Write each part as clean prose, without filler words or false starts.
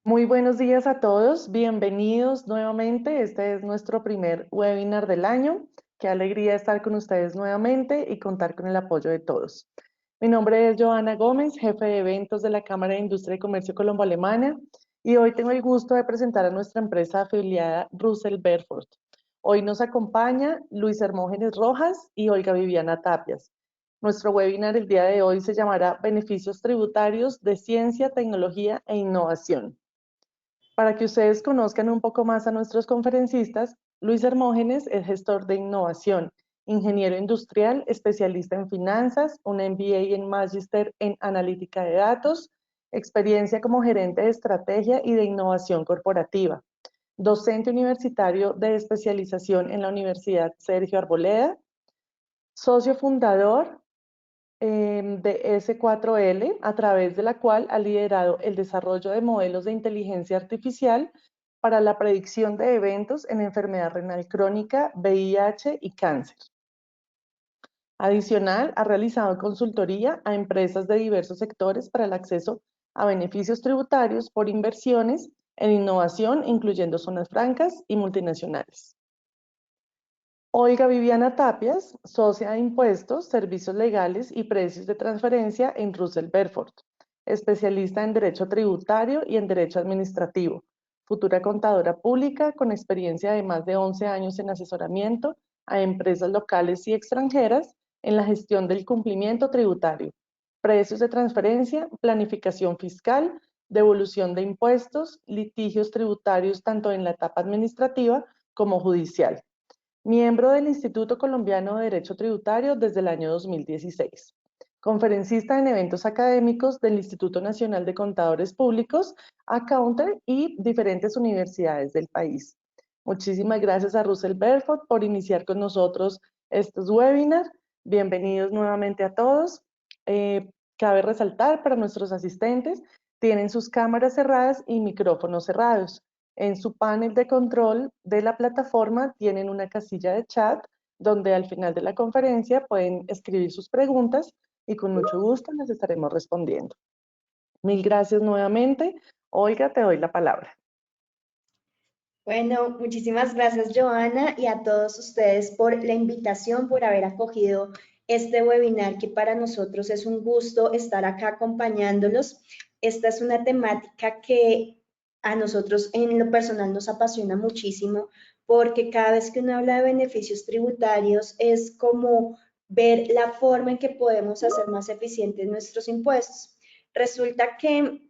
Muy buenos días a todos, bienvenidos nuevamente. Este es nuestro primer webinar del año. Qué alegría estar con ustedes nuevamente y contar con el apoyo de todos. Mi nombre es Joana Gómez, jefe de eventos de la Cámara de Industria y Comercio Colombo-Alemana, y hoy tengo el gusto de presentar a nuestra empresa afiliada Russell Berford. Hoy nos acompaña Luis Hermógenes Rojas y Olga Viviana Tapias. Nuestro webinar el día de hoy se llamará Beneficios tributarios de ciencia, tecnología e innovación. Para que ustedes conozcan un poco más a nuestros conferencistas, Luis Hermógenes es gestor de innovación, ingeniero industrial, especialista en finanzas, un MBA en Magister en analítica de datos, experiencia como gerente de estrategia y de innovación corporativa, docente universitario de especialización en la Universidad Sergio Arboleda, socio fundador de S4L, a través de la cual ha liderado el desarrollo de modelos de inteligencia artificial para la predicción de eventos en enfermedad renal crónica, VIH y cáncer. Adicional, ha realizado consultoría a empresas de diversos sectores para el acceso a beneficios tributarios por inversiones en innovación, incluyendo zonas francas y multinacionales. Olga Viviana Tapias, socia de impuestos, servicios legales y precios de transferencia en Russell Berford, especialista en derecho tributario y en derecho administrativo, futura contadora pública con experiencia de más de 11 años en asesoramiento a empresas locales y extranjeras en la gestión del cumplimiento tributario, precios de transferencia, planificación fiscal, devolución de impuestos, litigios tributarios tanto en la etapa administrativa como judicial. Miembro del Instituto Colombiano de Derecho Tributario desde el año 2016. Conferencista en eventos académicos del Instituto Nacional de Contadores Públicos, Accounter y diferentes universidades del país. Muchísimas gracias a Russell Berford por iniciar con nosotros estos webinars. Bienvenidos nuevamente a todos. Cabe resaltar para nuestros asistentes, tienen sus cámaras cerradas y micrófonos cerrados. En su panel de control de la plataforma tienen una casilla de chat donde al final de la conferencia pueden escribir sus preguntas y con mucho gusto les estaremos respondiendo. Mil gracias nuevamente. Olga, te doy la palabra. Bueno, muchísimas gracias, Joana, y a todos ustedes por la invitación, por haber acogido este webinar, que para nosotros es un gusto estar acá acompañándolos. Esta es una temática que a nosotros en lo personal nos apasiona muchísimo, porque cada vez que uno habla de beneficios tributarios es como ver la forma en que podemos hacer más eficientes nuestros impuestos. Resulta que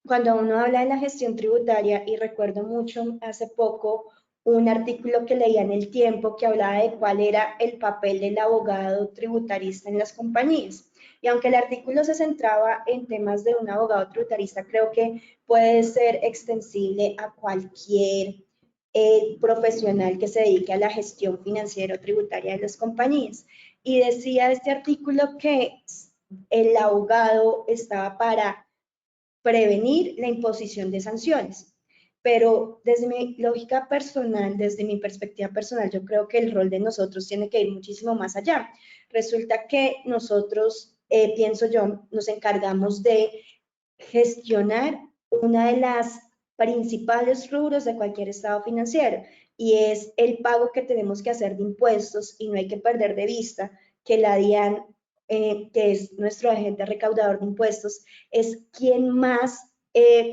cuando uno habla de la gestión tributaria, y recuerdo mucho hace poco un artículo que leía en El Tiempo que hablaba de cuál era el papel del abogado tributarista en las compañías. Y aunque el artículo se centraba en temas de un abogado tributarista, creo que puede ser extensible a cualquier profesional que se dedique a la gestión financiera o tributaria de las compañías. Y decía este artículo que el abogado estaba para prevenir la imposición de sanciones. Pero desde mi lógica personal, desde mi perspectiva personal, yo creo que el rol de nosotros tiene que ir muchísimo más allá. Resulta que nosotros, pienso yo, nos encargamos de gestionar una de las principales rubros de cualquier estado financiero, y es el pago que tenemos que hacer de impuestos, y no hay que perder de vista que la DIAN, que es nuestro agente recaudador de impuestos, es quien más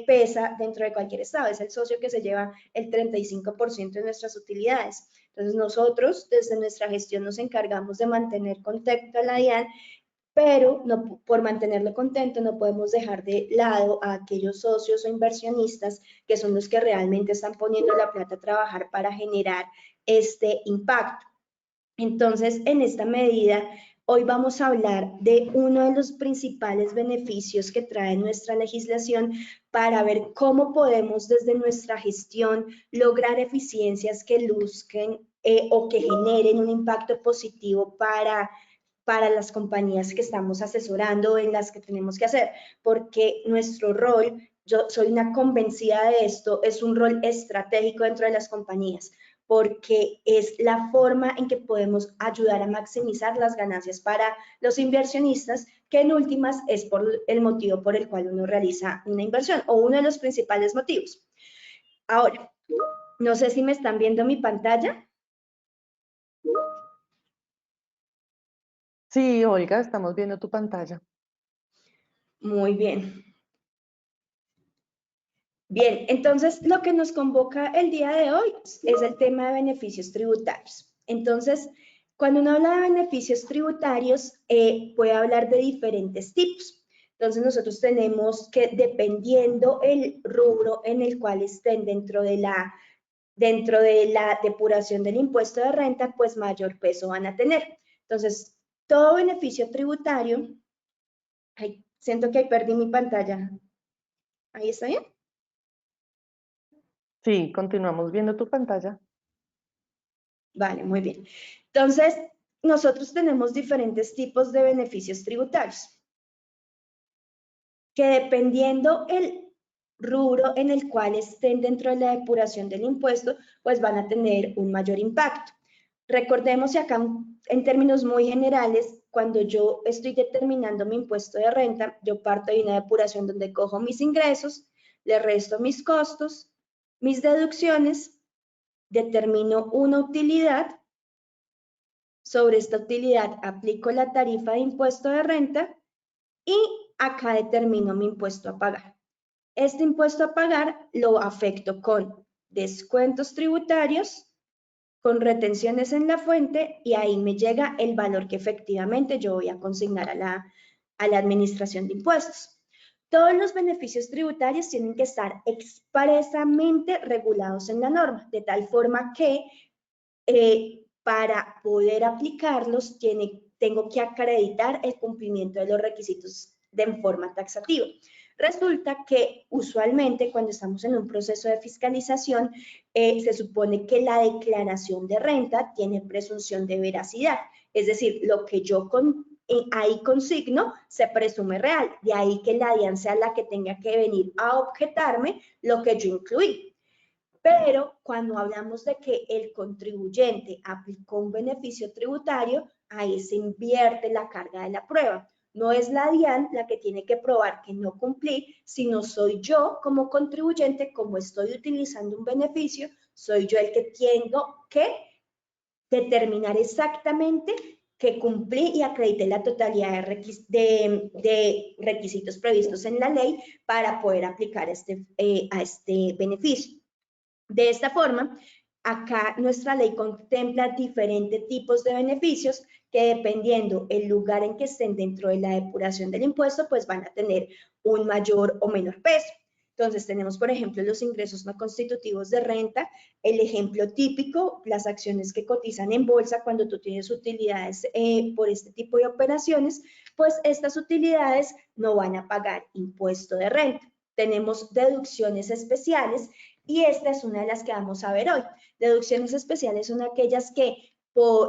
pesa dentro de cualquier estado, es el socio que se lleva el 35% de nuestras utilidades. Entonces nosotros desde nuestra gestión nos encargamos de mantener contacto a la DIAN, pero no, por mantenerlo contento no podemos dejar de lado a aquellos socios o inversionistas que son los que realmente están poniendo la plata a trabajar para generar este impacto. Entonces, en esta medida, hoy vamos a hablar de uno de los principales beneficios que trae nuestra legislación, para ver cómo podemos desde nuestra gestión lograr eficiencias que luzquen o que generen un impacto positivo para las compañías que estamos asesorando, en las que tenemos que hacer, porque nuestro rol, yo soy una convencida de esto, es un rol estratégico dentro de las compañías, porque es la forma en que podemos ayudar a maximizar las ganancias para los inversionistas, que en últimas es por el motivo por el cual uno realiza una inversión o uno de los principales motivos. Ahora, no sé si me están viendo mi pantalla. Sí, Olga, estamos viendo tu pantalla. Muy bien. Bien, entonces lo que nos convoca el día de hoy es el tema de beneficios tributarios. Entonces, cuando uno habla de beneficios tributarios, puede hablar de diferentes tipos. Entonces, nosotros tenemos que, dependiendo el rubro en el cual estén dentro de la depuración del impuesto de renta, pues mayor peso van a tener. Entonces, todo beneficio tributario, ay, siento que ahí perdí mi pantalla. ¿Ahí está bien? Sí, continuamos viendo tu pantalla. Vale, muy bien. Entonces, nosotros tenemos diferentes tipos de beneficios tributarios, que dependiendo el rubro en el cual estén dentro de la depuración del impuesto, pues van a tener un mayor impacto. Recordemos que acá, en términos muy generales, cuando yo estoy determinando mi impuesto de renta, yo parto de una depuración donde cojo mis ingresos, le resto mis costos, mis deducciones, determino una utilidad. Sobre esta utilidad aplico la tarifa de impuesto de renta y acá determino mi impuesto a pagar. Este impuesto a pagar lo afecto con descuentos tributarios, con retenciones en la fuente y ahí me llega el valor que efectivamente yo voy a consignar a la administración de impuestos. Todos los beneficios tributarios tienen que estar expresamente regulados en la norma, de tal forma que para poder aplicarlos tengo que acreditar el cumplimiento de los requisitos de forma taxativa. Resulta que usualmente cuando estamos en un proceso de fiscalización se supone que la declaración de renta tiene presunción de veracidad, es decir, lo que yo ahí consigno se presume real, de ahí que la DIAN sea la que tenga que venir a objetarme lo que yo incluí. Pero cuando hablamos de que el contribuyente aplicó un beneficio tributario, ahí se invierte la carga de la prueba. No es la DIAN la que tiene que probar que no cumplí, sino soy yo como contribuyente, como estoy utilizando un beneficio, soy yo el que tengo que determinar exactamente que cumplí y acredité la totalidad de requisitos previstos en la ley para poder aplicar a este beneficio. De esta forma, acá nuestra ley contempla diferentes tipos de beneficios que dependiendo el lugar en que estén dentro de la depuración del impuesto, pues van a tener un mayor o menor peso. Entonces tenemos, por ejemplo, los ingresos no constitutivos de renta, el ejemplo típico, las acciones que cotizan en bolsa cuando tú tienes utilidades por este tipo de operaciones, pues estas utilidades no van a pagar impuesto de renta. Tenemos deducciones especiales y esta es una de las que vamos a ver hoy. Deducciones especiales son aquellas que,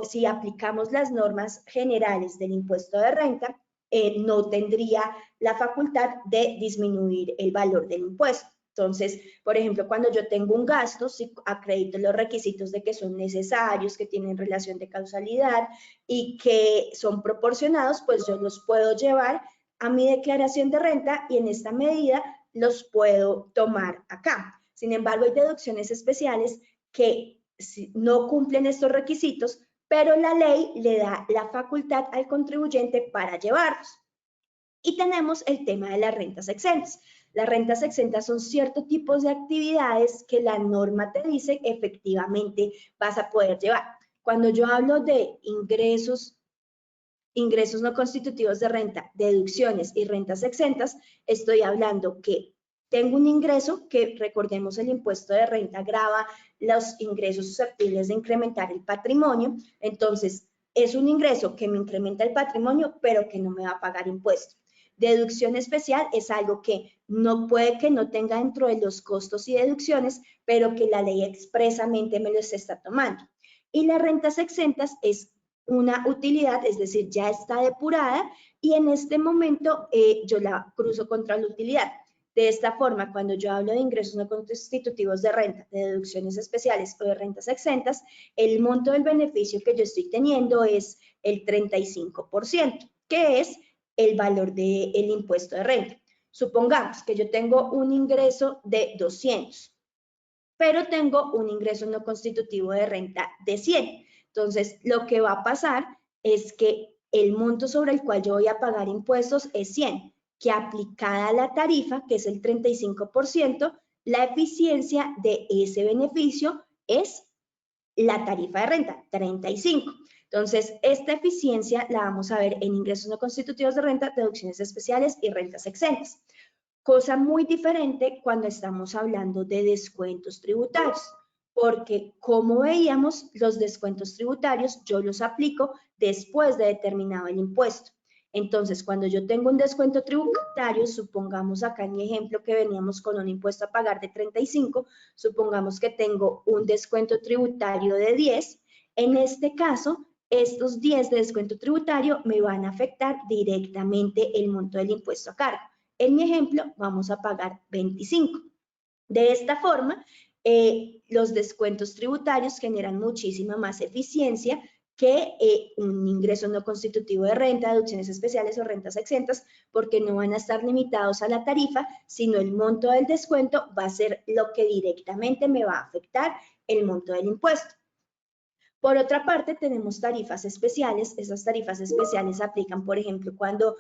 si aplicamos las normas generales del impuesto de renta, no tendría la facultad de disminuir el valor del impuesto. Entonces, por ejemplo, cuando yo tengo un gasto, si acredito los requisitos de que son necesarios, que tienen relación de causalidad y que son proporcionados, pues yo los puedo llevar a mi declaración de renta y en esta medida los puedo tomar acá. Sin embargo, hay deducciones especiales que no cumplen estos requisitos, pero la ley le da la facultad al contribuyente para llevarlos. Y tenemos el tema de las rentas exentas. Las rentas exentas son ciertos tipos de actividades que la norma te dice efectivamente vas a poder llevar. Cuando yo hablo de ingresos no constitutivos de renta, deducciones y rentas exentas, estoy hablando que tengo un ingreso que, recordemos, el impuesto de renta grava los ingresos susceptibles de incrementar el patrimonio. Entonces, es un ingreso que me incrementa el patrimonio, pero que no me va a pagar impuesto. Deducción especial es algo que no puede que no tenga dentro de los costos y deducciones, pero que la ley expresamente me los está tomando. Y las rentas exentas es una utilidad, es decir, ya está depurada y en este momento yo la cruzo contra la utilidad. De esta forma, cuando yo hablo de ingresos no constitutivos de renta, de deducciones especiales o de rentas exentas, el monto del beneficio que yo estoy teniendo es el 35%, que es el valor del impuesto de renta. Supongamos que yo tengo un ingreso de 200, pero tengo un ingreso no constitutivo de renta de 100. Entonces, lo que va a pasar es que el monto sobre el cual yo voy a pagar impuestos es 100, que aplicada a la tarifa, que es el 35%, la eficiencia de ese beneficio es la tarifa de renta, 35. Entonces, esta eficiencia la vamos a ver en ingresos no constitutivos de renta, deducciones especiales y rentas exentas. Cosa muy diferente cuando estamos hablando de descuentos tributarios, porque como veíamos, los descuentos tributarios yo los aplico después de determinado el impuesto. Entonces, cuando yo tengo un descuento tributario, supongamos acá en mi ejemplo que veníamos con un impuesto a pagar de 35, supongamos que tengo un descuento tributario de 10, en este caso, estos 10 de descuento tributario me van a afectar directamente el monto del impuesto a cargo. En mi ejemplo, vamos a pagar 25. De esta forma, los descuentos tributarios generan muchísima más eficiencia que un ingreso no constitutivo de renta, deducciones especiales o rentas exentas, porque no van a estar limitados a la tarifa, sino el monto del descuento va a ser lo que directamente me va a afectar el monto del impuesto. Por otra parte, tenemos tarifas especiales. Esas tarifas especiales se aplican, por ejemplo, cuando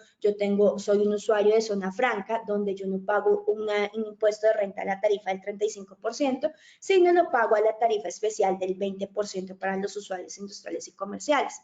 soy un usuario de zona franca, donde yo no pago un impuesto de renta a la tarifa del 35%, sino lo pago a la tarifa especial del 20% para los usuarios industriales y comerciales.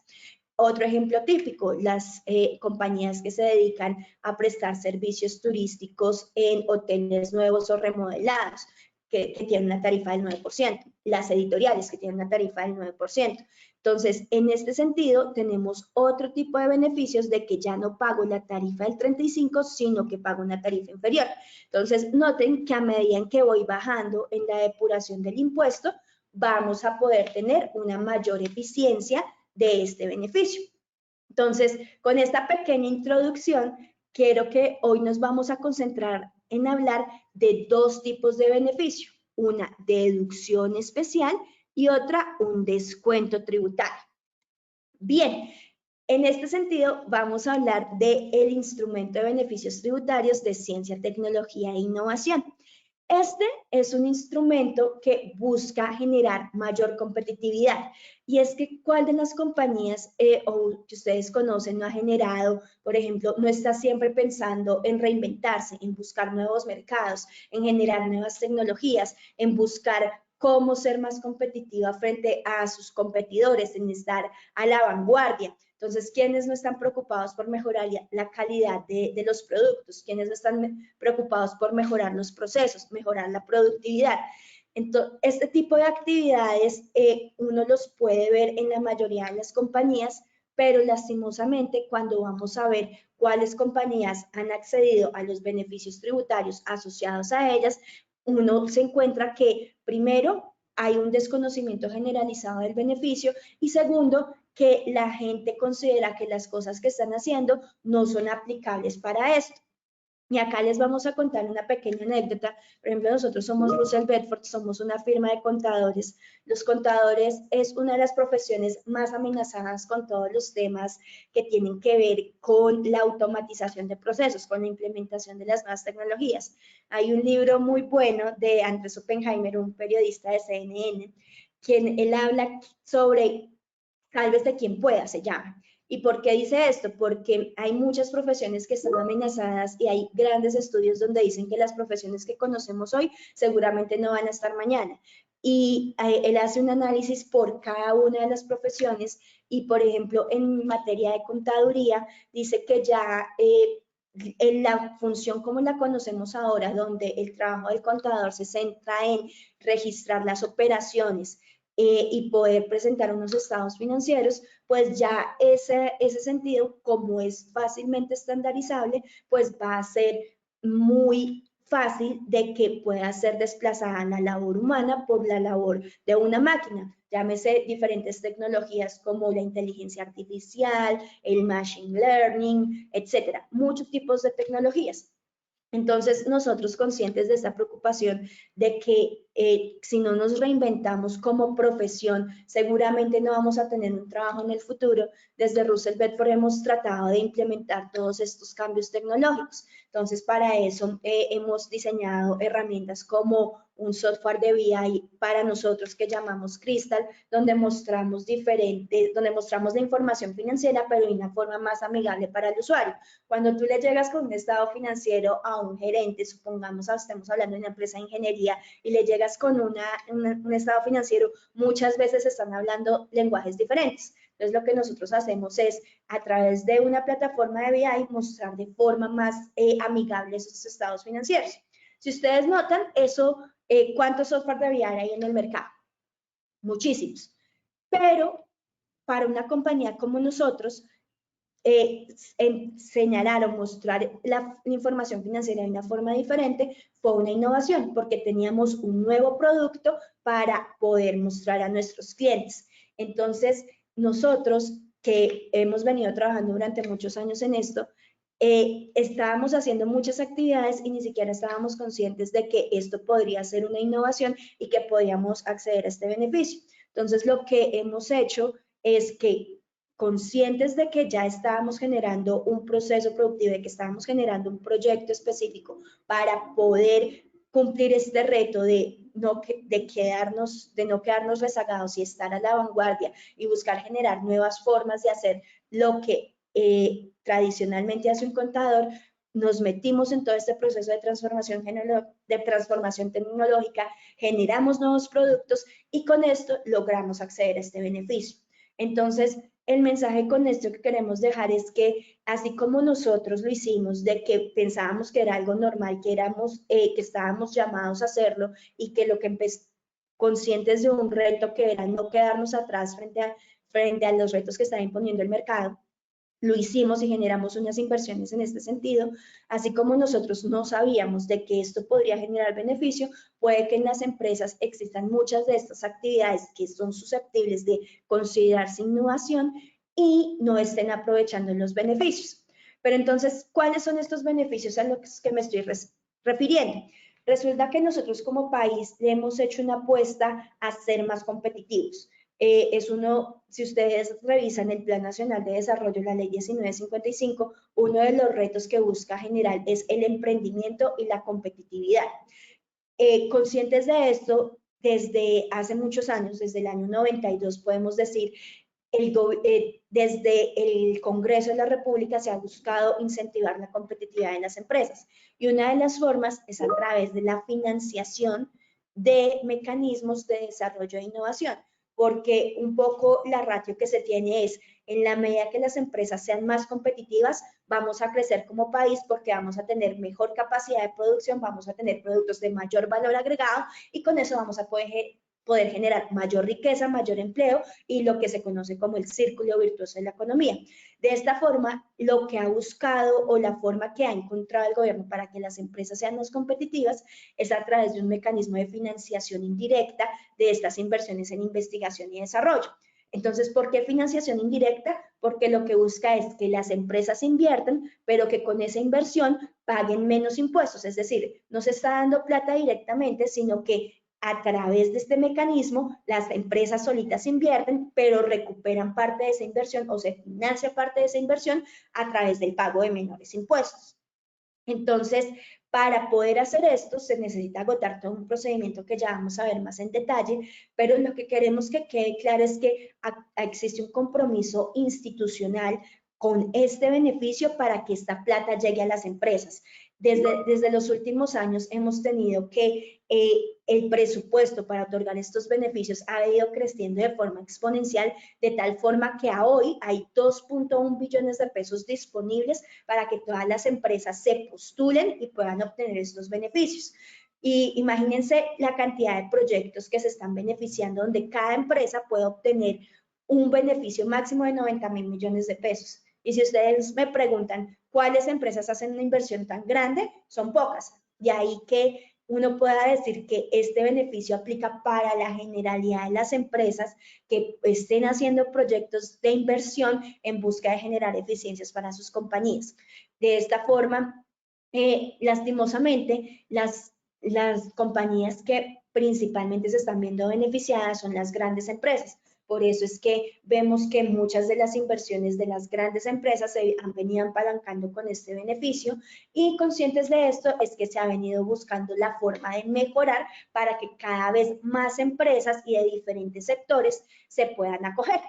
Otro ejemplo típico, las compañías que se dedican a prestar servicios turísticos en hoteles nuevos o remodelados, que tienen una tarifa del 9%, las editoriales que tienen una tarifa del 9%. Entonces, en este sentido, tenemos otro tipo de beneficios de que ya no pago la tarifa del 35, sino que pago una tarifa inferior. Entonces, noten que a medida en que voy bajando en la depuración del impuesto, vamos a poder tener una mayor eficiencia de este beneficio. Entonces, con esta pequeña introducción, quiero que hoy nos vamos a concentrar en hablar de dos tipos de beneficio, una deducción especial y otra un descuento tributario. Bien, en este sentido vamos a hablar del instrumento de beneficios tributarios de ciencia, tecnología e innovación. Este es un instrumento que busca generar mayor competitividad y es que cuál de las compañías o que ustedes conocen no ha generado, por ejemplo, no está siempre pensando en reinventarse, en buscar nuevos mercados, en generar nuevas tecnologías, en buscar cómo ser más competitiva frente a sus competidores, en estar a la vanguardia. Entonces, ¿quiénes no están preocupados por mejorar la calidad de los productos? ¿Quiénes no están preocupados por mejorar los procesos, mejorar la productividad? Entonces, este tipo de actividades uno los puede ver en la mayoría de las compañías, pero lastimosamente cuando vamos a ver cuáles compañías han accedido a los beneficios tributarios asociados a ellas, uno se encuentra que primero hay un desconocimiento generalizado del beneficio y segundo, que la gente considera que las cosas que están haciendo no son aplicables para esto. Y acá les vamos a contar una pequeña anécdota. Por ejemplo, nosotros somos Russell Bedford, somos una firma de contadores. Los contadores es una de las profesiones más amenazadas con todos los temas que tienen que ver con la automatización de procesos, con la implementación de las nuevas tecnologías. Hay un libro muy bueno de Andrés Oppenheimer, un periodista de CNN, quien él habla sobre sálvese quien pueda, se llama. ¿Y por qué dice esto? Porque hay muchas profesiones que están amenazadas y hay grandes estudios donde dicen que las profesiones que conocemos hoy seguramente no van a estar mañana. Y él hace un análisis por cada una de las profesiones y, por ejemplo, en materia de contaduría, dice que ya en la función como la conocemos ahora, donde el trabajo del contador se centra en registrar las operaciones, y poder presentar unos estados financieros, pues ya ese sentido, como es fácilmente estandarizable, pues va a ser muy fácil de que pueda ser desplazada la labor humana por la labor de una máquina. Llámese diferentes tecnologías como la inteligencia artificial, el machine learning, etcétera. Muchos tipos de tecnologías. Entonces, nosotros conscientes de esta preocupación de que si no nos reinventamos como profesión, seguramente no vamos a tener un trabajo en el futuro, desde Russell Bedford hemos tratado de implementar todos estos cambios tecnológicos. Entonces, para eso hemos diseñado herramientas como un software de BI para nosotros que llamamos Crystal, donde mostramos la información financiera, pero de una forma más amigable para el usuario. Cuando tú le llegas con un estado financiero a un gerente, supongamos, estamos hablando de una empresa de ingeniería, y le llegas con un estado financiero, muchas veces están hablando lenguajes diferentes. Entonces, lo que nosotros hacemos es, a través de una plataforma de BI, mostrar de forma más amigable esos estados financieros. Si ustedes notan, ¿cuántos software de BI hay en el mercado? Muchísimos. Pero para una compañía como nosotros, señalar o mostrar la información financiera de una forma diferente fue una innovación, porque teníamos un nuevo producto para poder mostrar a nuestros clientes. Entonces, nosotros que hemos venido trabajando durante muchos años en esto, estábamos haciendo muchas actividades y ni siquiera estábamos conscientes de que esto podría ser una innovación y que podíamos acceder a este beneficio. Entonces, lo que hemos hecho es que, conscientes de que ya estábamos generando un proceso productivo, de que estábamos generando un proyecto específico para poder cumplir este reto de no quedarnos rezagados y estar a la vanguardia y buscar generar nuevas formas de hacer lo que tradicionalmente hace un contador, nos metimos en todo este proceso de transformación tecnológica, generamos nuevos productos y con esto logramos acceder a este beneficio. Entonces, el mensaje con esto que queremos dejar es que, así como nosotros lo hicimos, de que pensábamos que era algo normal, que estábamos llamados a hacerlo y que lo que conscientes de un reto que era no quedarnos atrás frente a los retos que está imponiendo el mercado, lo hicimos y generamos unas inversiones en este sentido, así como nosotros no sabíamos de que esto podría generar beneficio, puede que en las empresas existan muchas de estas actividades que son susceptibles de considerarse innovación y no estén aprovechando los beneficios. Pero entonces, ¿cuáles son estos beneficios a los que me estoy refiriendo? Resulta que nosotros como país le hemos hecho una apuesta a ser más competitivos. Si ustedes revisan el Plan Nacional de Desarrollo, la Ley 1955, uno de los retos que busca generar es el emprendimiento y la competitividad. Conscientes de esto, desde hace muchos años, desde el año 92, podemos decir, desde el Congreso de la República se ha buscado incentivar la competitividad en las empresas. Y una de las formas es a través de la financiación de mecanismos de desarrollo e innovación, porque un poco la ratio que se tiene es, en la medida que las empresas sean más competitivas, vamos a crecer como país porque vamos a tener mejor capacidad de producción, vamos a tener productos de mayor valor agregado y con eso vamos a poder generar mayor riqueza, mayor empleo y lo que se conoce como el círculo virtuoso de la economía. De esta forma, lo que ha buscado o la forma que ha encontrado el gobierno para que las empresas sean más competitivas es a través de un mecanismo de financiación indirecta de estas inversiones en investigación y desarrollo. Entonces, ¿por qué financiación indirecta? Porque lo que busca es que las empresas inviertan, pero que con esa inversión paguen menos impuestos. Es decir, no se está dando plata directamente, sino que a través de este mecanismo, las empresas solitas invierten, pero recuperan parte de esa inversión o se financia parte de esa inversión a través del pago de menores impuestos. Entonces, para poder hacer esto, se necesita agotar todo un procedimiento que ya vamos a ver más en detalle, pero lo que queremos que quede claro es que existe un compromiso institucional con este beneficio para que esta plata llegue a las empresas. Desde los últimos años hemos tenido que el presupuesto para otorgar estos beneficios ha ido creciendo de forma exponencial, de tal forma que a hoy hay 2.1 billones de pesos disponibles para que todas las empresas se postulen y puedan obtener estos beneficios. Y imagínense la cantidad de proyectos que se están beneficiando, donde cada empresa puede obtener un beneficio máximo de 90.000 millones de pesos. Y si ustedes me preguntan cuáles empresas hacen una inversión tan grande, son pocas. De ahí que uno pueda decir que este beneficio aplica para la generalidad de las empresas que estén haciendo proyectos de inversión en busca de generar eficiencias para sus compañías. De esta forma, lastimosamente, las compañías que principalmente se están viendo beneficiadas son las grandes empresas. Por eso es que vemos que muchas de las inversiones de las grandes empresas se han venido apalancando con este beneficio, y conscientes de esto es que se ha venido buscando la forma de mejorar para que cada vez más empresas y de diferentes sectores se puedan acoger.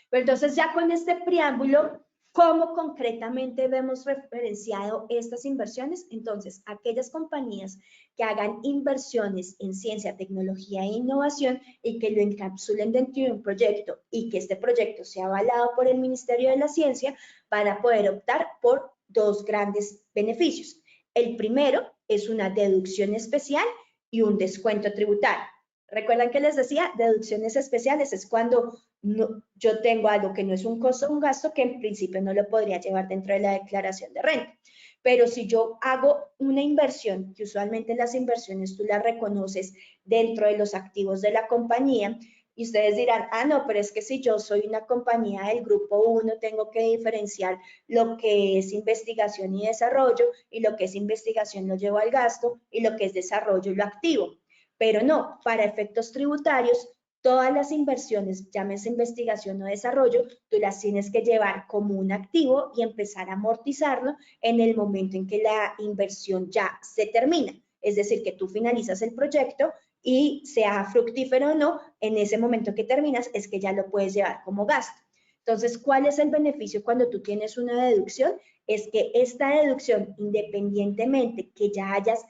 Pero entonces, ya con este preámbulo, ¿cómo concretamente vemos referenciado estas inversiones? Entonces, aquellas compañías que hagan inversiones en ciencia, tecnología e innovación y que lo encapsulen dentro de un proyecto y que este proyecto sea avalado por el Ministerio de la Ciencia, van a poder optar por dos grandes beneficios. El primero es una deducción especial y un descuento tributario. ¿Recuerdan que les decía? Deducciones especiales es cuando yo tengo algo que no es un costo o un gasto, que en principio no lo podría llevar dentro de la declaración de renta. Pero si yo hago una inversión, que usualmente las inversiones tú las reconoces dentro de los activos de la compañía, y ustedes dirán, ah, no, pero es que si yo soy una compañía del grupo 1, tengo que diferenciar lo que es investigación y desarrollo, y lo que es investigación lo llevo al gasto, y lo que es desarrollo lo activo. Pero no, para efectos tributarios, todas las inversiones, llámese investigación o desarrollo, tú las tienes que llevar como un activo y empezar a amortizarlo en el momento en que la inversión ya se termina. Es decir, que tú finalizas el proyecto y sea fructífero o no, en ese momento que terminas es que ya lo puedes llevar como gasto. Entonces, ¿cuál es el beneficio cuando tú tienes una deducción? Es que esta deducción, independientemente que ya hayas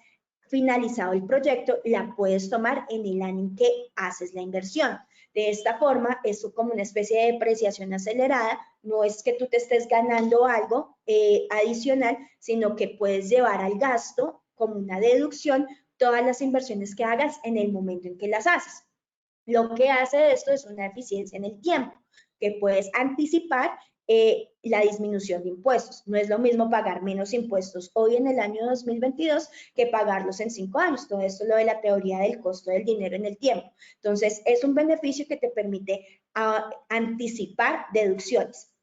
finalizado el proyecto, la puedes tomar en el año en que haces la inversión. De esta forma, es como una especie de depreciación acelerada. No es que tú te estés ganando algo adicional, sino que puedes llevar al gasto como una deducción todas las inversiones que hagas en el momento en que las haces. Lo que hace esto es una eficiencia en el tiempo, que puedes anticipar la disminución de impuestos. No es lo mismo pagar menos impuestos hoy en el año 2022 que pagarlos en 5 años. Todo esto es lo de la teoría del costo del dinero en el tiempo. Entonces, es un beneficio que te permite anticipar deducciones.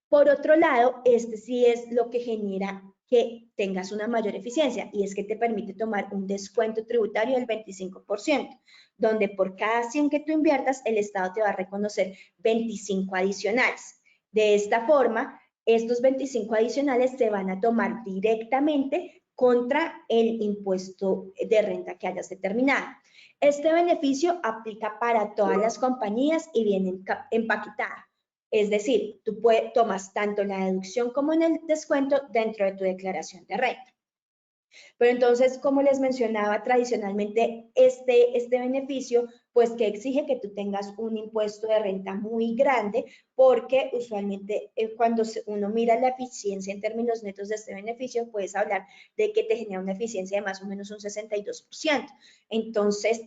Por otro lado, este sí es lo que genera que tengas una mayor eficiencia, y es que te permite tomar un descuento tributario del 25%, donde por cada 100 que tú inviertas, el Estado te va a reconocer 25 adicionales. De esta forma, estos 25 adicionales se van a tomar directamente contra el impuesto de renta que hayas determinado. Este beneficio aplica para todas las compañías y viene empaquetada. Es decir, tú tomas tanto la deducción como en el descuento dentro de tu declaración de renta. Pero entonces, como les mencionaba, tradicionalmente este beneficio, pues que exige que tú tengas un impuesto de renta muy grande, porque usualmente cuando uno mira la eficiencia en términos netos de este beneficio, puedes hablar de que te genera una eficiencia de más o menos un 62%. Entonces,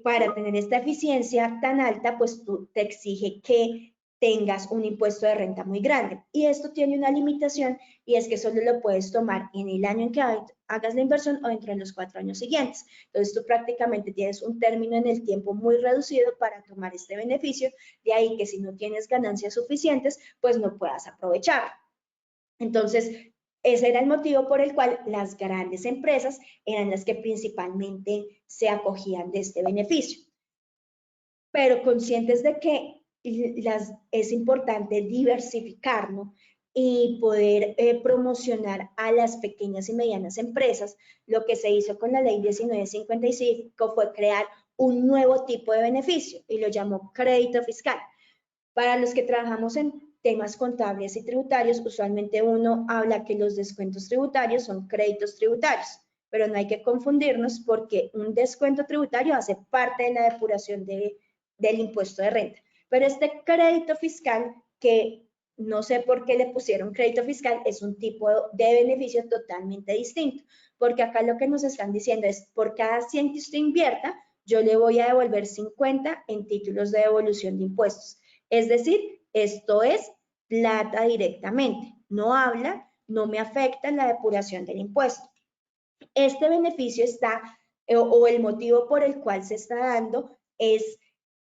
para tener esta eficiencia tan alta, pues tú te exige que tengas un impuesto de renta muy grande. Y esto tiene una limitación, y es que solo lo puedes tomar en el año en que hagas la inversión o dentro de los 4 años siguientes. Entonces tú prácticamente tienes un término en el tiempo muy reducido para tomar este beneficio, de ahí que si no tienes ganancias suficientes, pues no puedas aprovecharlo. Entonces, ese era el motivo por el cual las grandes empresas eran las que principalmente se acogían de este beneficio. Pero conscientes de que es importante diversificarlo y poder promocionar a las pequeñas y medianas empresas, lo que se hizo con la ley 1955 fue crear un nuevo tipo de beneficio y lo llamó crédito fiscal. Para los que trabajamos en temas contables y tributarios, usualmente uno habla que los descuentos tributarios son créditos tributarios, pero no hay que confundirnos, porque un descuento tributario hace parte de la depuración del impuesto de renta. Pero este crédito fiscal, que no sé por qué le pusieron crédito fiscal, es un tipo de beneficio totalmente distinto, porque acá lo que nos están diciendo es, por cada 100 que usted invierta, yo le voy a devolver 50 en títulos de devolución de impuestos. Es decir, esto es plata directamente, no habla, no me afecta en la depuración del impuesto. Este beneficio está, o el motivo por el cual se está dando, es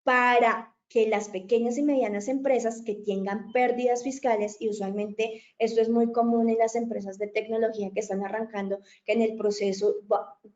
para que las pequeñas y medianas empresas que tengan pérdidas fiscales, y usualmente esto es muy común en las empresas de tecnología que están arrancando, que en el proceso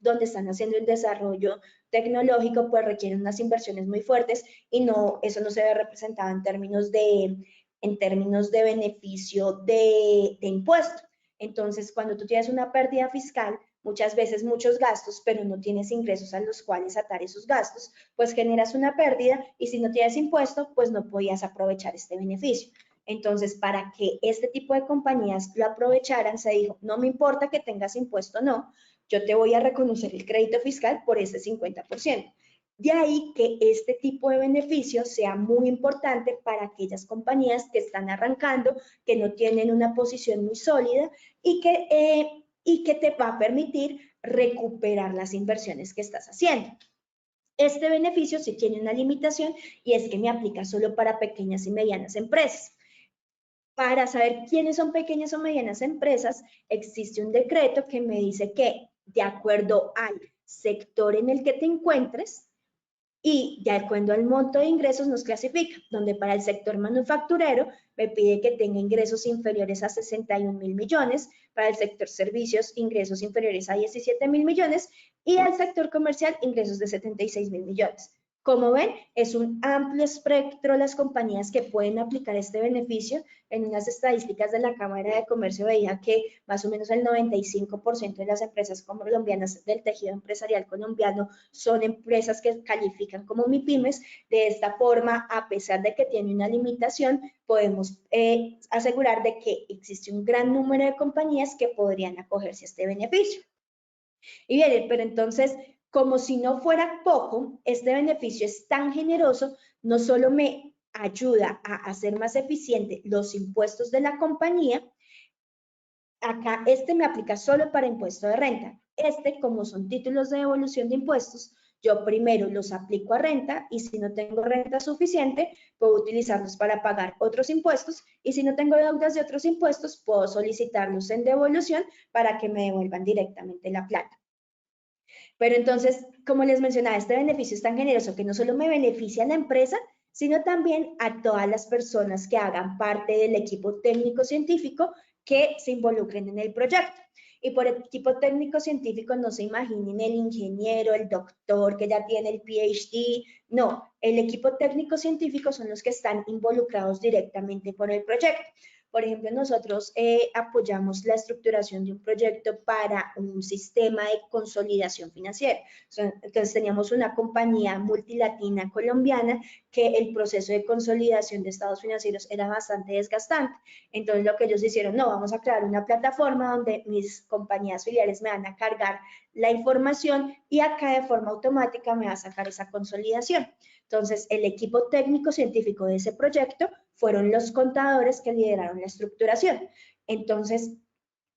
donde están haciendo el desarrollo tecnológico, pues requieren unas inversiones muy fuertes y no, eso no se ve representado en términos de beneficio de impuesto. Entonces, cuando tú tienes una pérdida fiscal, muchas veces muchos gastos, pero no tienes ingresos a los cuales atar esos gastos, pues generas una pérdida y si no tienes impuesto, pues no podías aprovechar este beneficio. Entonces, para que este tipo de compañías lo aprovecharan, se dijo, no me importa que tengas impuesto o no, yo te voy a reconocer el crédito fiscal por ese 50%. De ahí que este tipo de beneficio sea muy importante para aquellas compañías que están arrancando, que no tienen una posición muy sólida y que te va a permitir recuperar las inversiones que estás haciendo. Este beneficio sí tiene una limitación y es que me aplica solo para pequeñas y medianas empresas. Para saber quiénes son pequeñas o medianas empresas, existe un decreto que me dice que de acuerdo al sector en el que te encuentres, y de acuerdo al monto de ingresos nos clasifica, donde para el sector manufacturero me pide que tenga ingresos inferiores a 61.000 millones, para el sector servicios ingresos inferiores a 17.000 millones y al sector comercial ingresos de 76.000 millones. Como ven, es un amplio espectro las compañías que pueden aplicar este beneficio. En unas estadísticas de la Cámara de Comercio veía que más o menos el 95% de las empresas colombianas del tejido empresarial colombiano son empresas que califican como MIPYMES. De esta forma, a pesar de que tiene una limitación, podemos asegurar de que existe un gran número de compañías que podrían acogerse a este beneficio. Y bien, pero entonces, como si no fuera poco, este beneficio es tan generoso, no solo me ayuda a hacer más eficiente los impuestos de la compañía, acá este me aplica solo para impuesto de renta. Este, como son títulos de devolución de impuestos, yo primero los aplico a renta y si no tengo renta suficiente, puedo utilizarlos para pagar otros impuestos y si no tengo deudas de otros impuestos, puedo solicitarlos en devolución para que me devuelvan directamente la plata. Pero entonces, como les mencionaba, este beneficio es tan generoso que no solo me beneficia a la empresa, sino también a todas las personas que hagan parte del equipo técnico-científico que se involucren en el proyecto. Y por equipo técnico-científico no se imaginen el ingeniero, el doctor que ya tiene el PhD, no, el equipo técnico-científico son los que están involucrados directamente con el proyecto. Por ejemplo, nosotros apoyamos la estructuración de un proyecto para un sistema de consolidación financiera. Entonces, teníamos una compañía multilatina colombiana que el proceso de consolidación de estados financieros era bastante desgastante. Entonces, lo que ellos hicieron, no, vamos a crear una plataforma donde mis compañías filiales me van a cargar la información y acá de forma automática me va a sacar esa consolidación. Entonces, el equipo técnico científico de ese proyecto fueron los contadores que lideraron la estructuración. Entonces,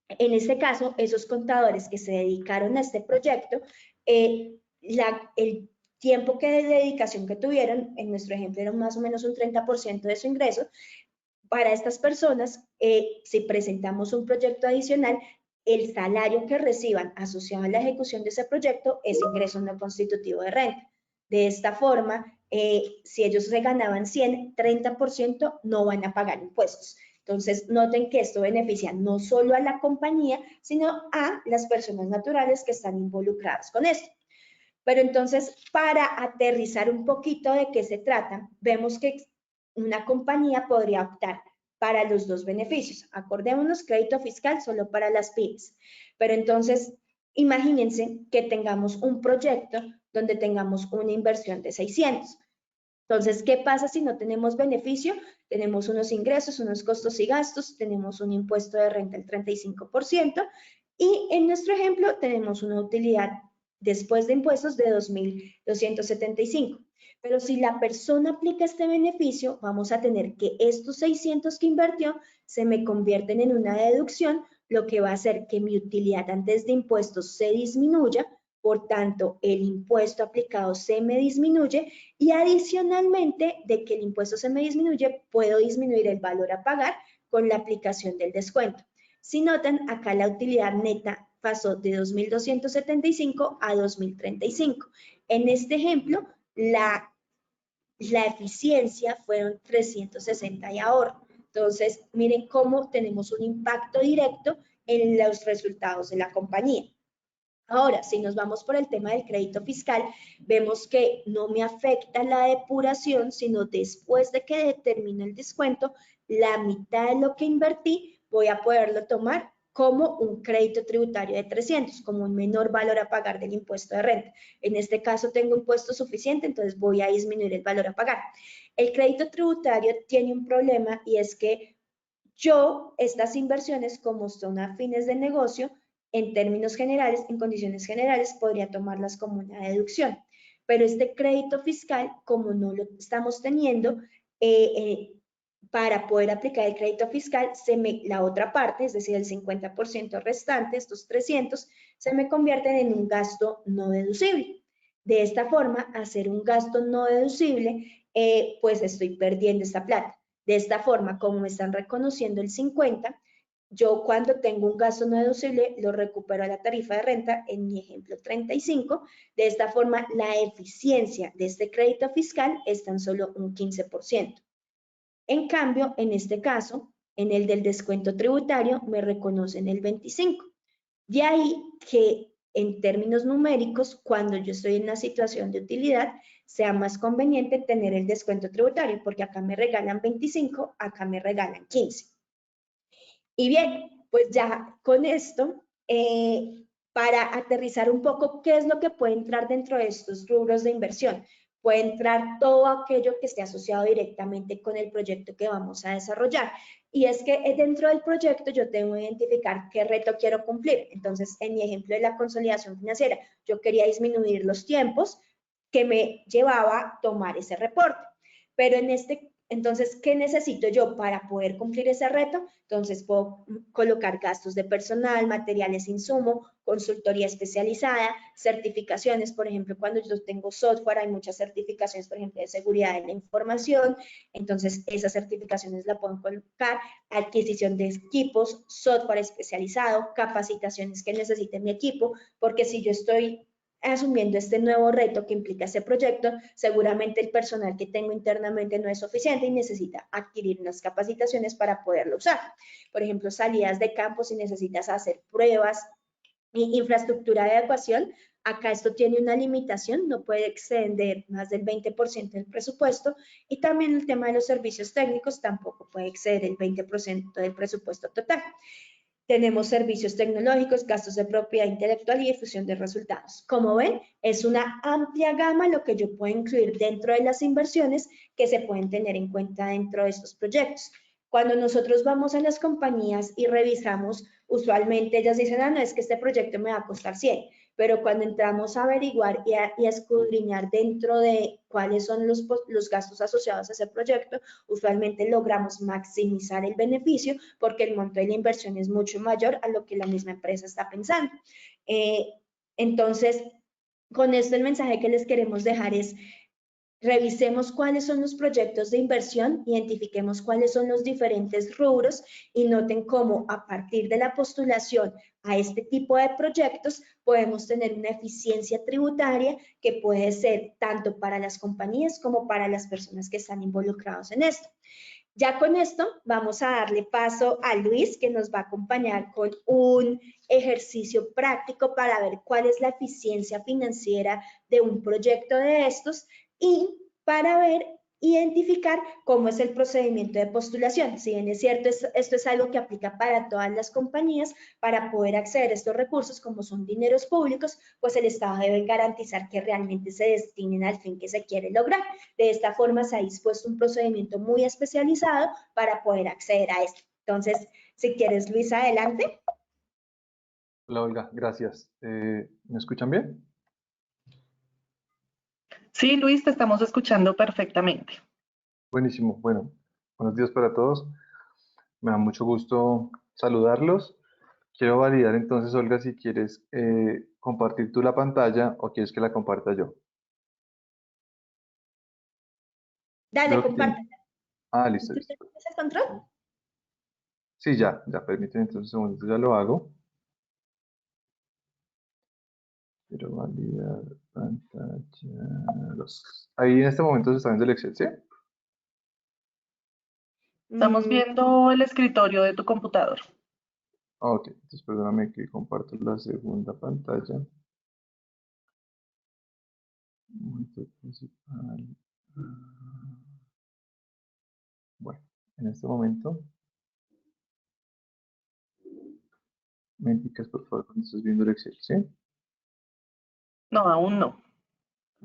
en este caso, esos contadores que se dedicaron a este proyecto, el tiempo de dedicación que tuvieron, en nuestro ejemplo era más o menos un 30% de su ingreso, para estas personas, si presentamos un proyecto adicional, el salario que reciban asociado a la ejecución de ese proyecto es ingreso no constitutivo de renta. De esta forma, si ellos se ganaban 100, 30% no van a pagar impuestos. Entonces, noten que esto beneficia no solo a la compañía, sino a las personas naturales que están involucradas con esto. Pero entonces, para aterrizar un poquito de qué se trata, vemos que una compañía podría optar para los dos beneficios. Acordémonos, crédito fiscal solo para las pymes. Pero entonces, imagínense que tengamos un proyecto donde tengamos una inversión de 600. Entonces, ¿qué pasa si no tenemos beneficio? Tenemos unos ingresos, unos costos y gastos, tenemos un impuesto de renta del 35% y en nuestro ejemplo tenemos una utilidad después de impuestos de 2.275. Pero si la persona aplica este beneficio, vamos a tener que estos 600 que invirtió se me convierten en una deducción, lo que va a hacer que mi utilidad antes de impuestos se disminuya, por tanto, el impuesto aplicado se me disminuye y adicionalmente de que el impuesto se me disminuye, puedo disminuir el valor a pagar con la aplicación del descuento. Si notan, acá la utilidad neta pasó de 2.275 a 2.035. En este ejemplo, la la eficiencia fueron 360 y ahorro. Entonces, miren cómo tenemos un impacto directo en los resultados de la compañía. Ahora, si nos vamos por el tema del crédito fiscal, vemos que no me afecta la depuración, sino después de que determine el descuento, la mitad de lo que invertí voy a poderlo tomar como un crédito tributario de 300, como un menor valor a pagar del impuesto de renta. En este caso tengo impuesto suficiente, entonces voy a disminuir el valor a pagar. El crédito tributario tiene un problema y es que yo estas inversiones, como son a fines de negocio, en términos generales, en condiciones generales, podría tomarlas como una deducción. Pero este crédito fiscal, como no lo estamos teniendo, para poder aplicar el crédito fiscal, la otra parte, es decir, el 50% restante, estos 300, se me convierten en un gasto no deducible. De esta forma, hacer un gasto no deducible, pues estoy perdiendo esta plata. De esta forma, como me están reconociendo el 50, yo cuando tengo un gasto no deducible lo recupero a la tarifa de renta, en mi ejemplo 35. De esta forma, la eficiencia de este crédito fiscal es tan solo un 15%. En cambio, en este caso, en el del descuento tributario, me reconocen el 25%. De ahí que en términos numéricos, cuando yo estoy en una situación de utilidad, sea más conveniente tener el descuento tributario, porque acá me regalan 25, acá me regalan 15. Y bien, pues ya con esto, para aterrizar un poco qué es lo que puede entrar dentro de estos rubros de inversión. Puede entrar todo aquello que esté asociado directamente con el proyecto que vamos a desarrollar. Y es que dentro del proyecto yo tengo que identificar qué reto quiero cumplir. Entonces, en mi ejemplo de la consolidación financiera, yo quería disminuir los tiempos que me llevaba a tomar ese reporte. Pero entonces, ¿qué necesito yo para poder cumplir ese reto? Entonces, puedo colocar gastos de personal, materiales, insumo, consultoría especializada, certificaciones, por ejemplo, cuando yo tengo software, hay muchas certificaciones, por ejemplo, de seguridad de la información, entonces esas certificaciones la puedo colocar, adquisición de equipos, software especializado, capacitaciones que necesite mi equipo, porque si yo estoy asumiendo este nuevo reto que implica ese proyecto, seguramente el personal que tengo internamente no es suficiente y necesita adquirir unas capacitaciones para poderlo usar. Por ejemplo, salidas de campo si necesitas hacer pruebas, infraestructura de evacuación. Acá esto tiene una limitación, no puede exceder más del 20% del presupuesto, y también el tema de los servicios técnicos tampoco puede exceder el 20% del presupuesto total. Tenemos servicios tecnológicos, gastos de propiedad intelectual y difusión de resultados. Como ven, es una amplia gama lo que yo puedo incluir dentro de las inversiones que se pueden tener en cuenta dentro de estos proyectos. Cuando nosotros vamos a las compañías y revisamos, usualmente ellas dicen, no, es que este proyecto me va a costar 100, pero cuando entramos a averiguar y a escudriñar dentro de cuáles son los gastos asociados a ese proyecto, usualmente logramos maximizar el beneficio porque el monto de la inversión es mucho mayor a lo que la misma empresa está pensando. Entonces, con esto el mensaje que les queremos dejar es: revisemos cuáles son los proyectos de inversión, identifiquemos cuáles son los diferentes rubros y noten cómo a partir de la postulación a este tipo de proyectos podemos tener una eficiencia tributaria que puede ser tanto para las compañías como para las personas que están involucrados en esto. Ya con esto vamos a darle paso a Luis, que nos va a acompañar con un ejercicio práctico para ver cuál es la eficiencia financiera de un proyecto de estos y para identificar cómo es el procedimiento de postulación. Si bien es cierto, esto es algo que aplica para todas las compañías, para poder acceder a estos recursos, como son dineros públicos, pues el Estado debe garantizar que realmente se destinen al fin que se quiere lograr. De esta forma se ha dispuesto un procedimiento muy especializado para poder acceder a esto. Entonces, si quieres, Luis, adelante. Hola, Olga, gracias. ¿Me escuchan bien? Sí, Luis, te estamos escuchando perfectamente. Buenísimo. Bueno, buenos días para todos. Me da mucho gusto saludarlos. Quiero validar entonces, Olga, si quieres compartir tú la pantalla o quieres que la comparta yo. Dale, comparte. Listo, ¿Tú listo. tienes el control? Sí, ya, permíteme entonces un segundito, ya lo hago. Quiero validar pantalla 2. Ahí en este momento se está viendo el Excel, ¿sí? Estamos Mm, viendo el escritorio de tu computador. Ok, entonces perdóname que comparto la segunda pantalla. Monitor principal. Bueno, en este momento, me indicas por favor cuando estás viendo el Excel, ¿sí? No, aún no.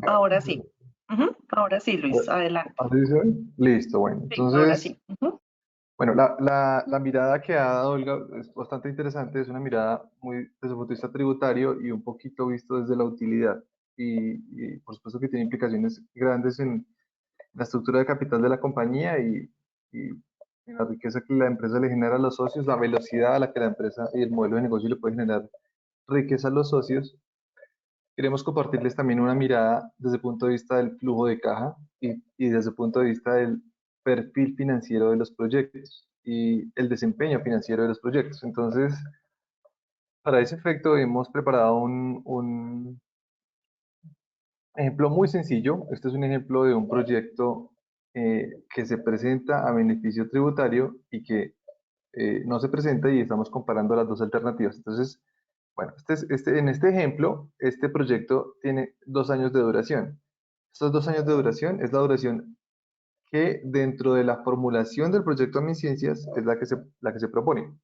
Ahora sí. Ujú, ahora sí, Luis, adelante. ¿Así se ve? Listo, bueno. Sí, ahora Entonces, sí. Ujú. bueno, la mirada que ha dado Olga es bastante interesante, es una mirada muy desde el punto de vista tributario y un poquito visto desde la utilidad. Y por supuesto que tiene implicaciones grandes en la estructura de capital de la compañía y en la riqueza que la empresa le genera a los socios, la velocidad a la que la empresa y el modelo de negocio le puede generar riqueza a los socios. Queremos compartirles también una mirada desde el punto de vista del flujo de caja y desde el punto de vista del perfil financiero de los proyectos y el desempeño financiero de los proyectos. Entonces, para ese efecto hemos preparado un ejemplo muy sencillo. Este es un ejemplo de un proyecto que se presenta a beneficio tributario y que no se presenta y estamos comparando las dos alternativas. Entonces, bueno, en este ejemplo, este proyecto tiene 2 años de duración. Estos 2 años de duración es la duración que dentro de la formulación del proyecto de Ciencias es la que se propone.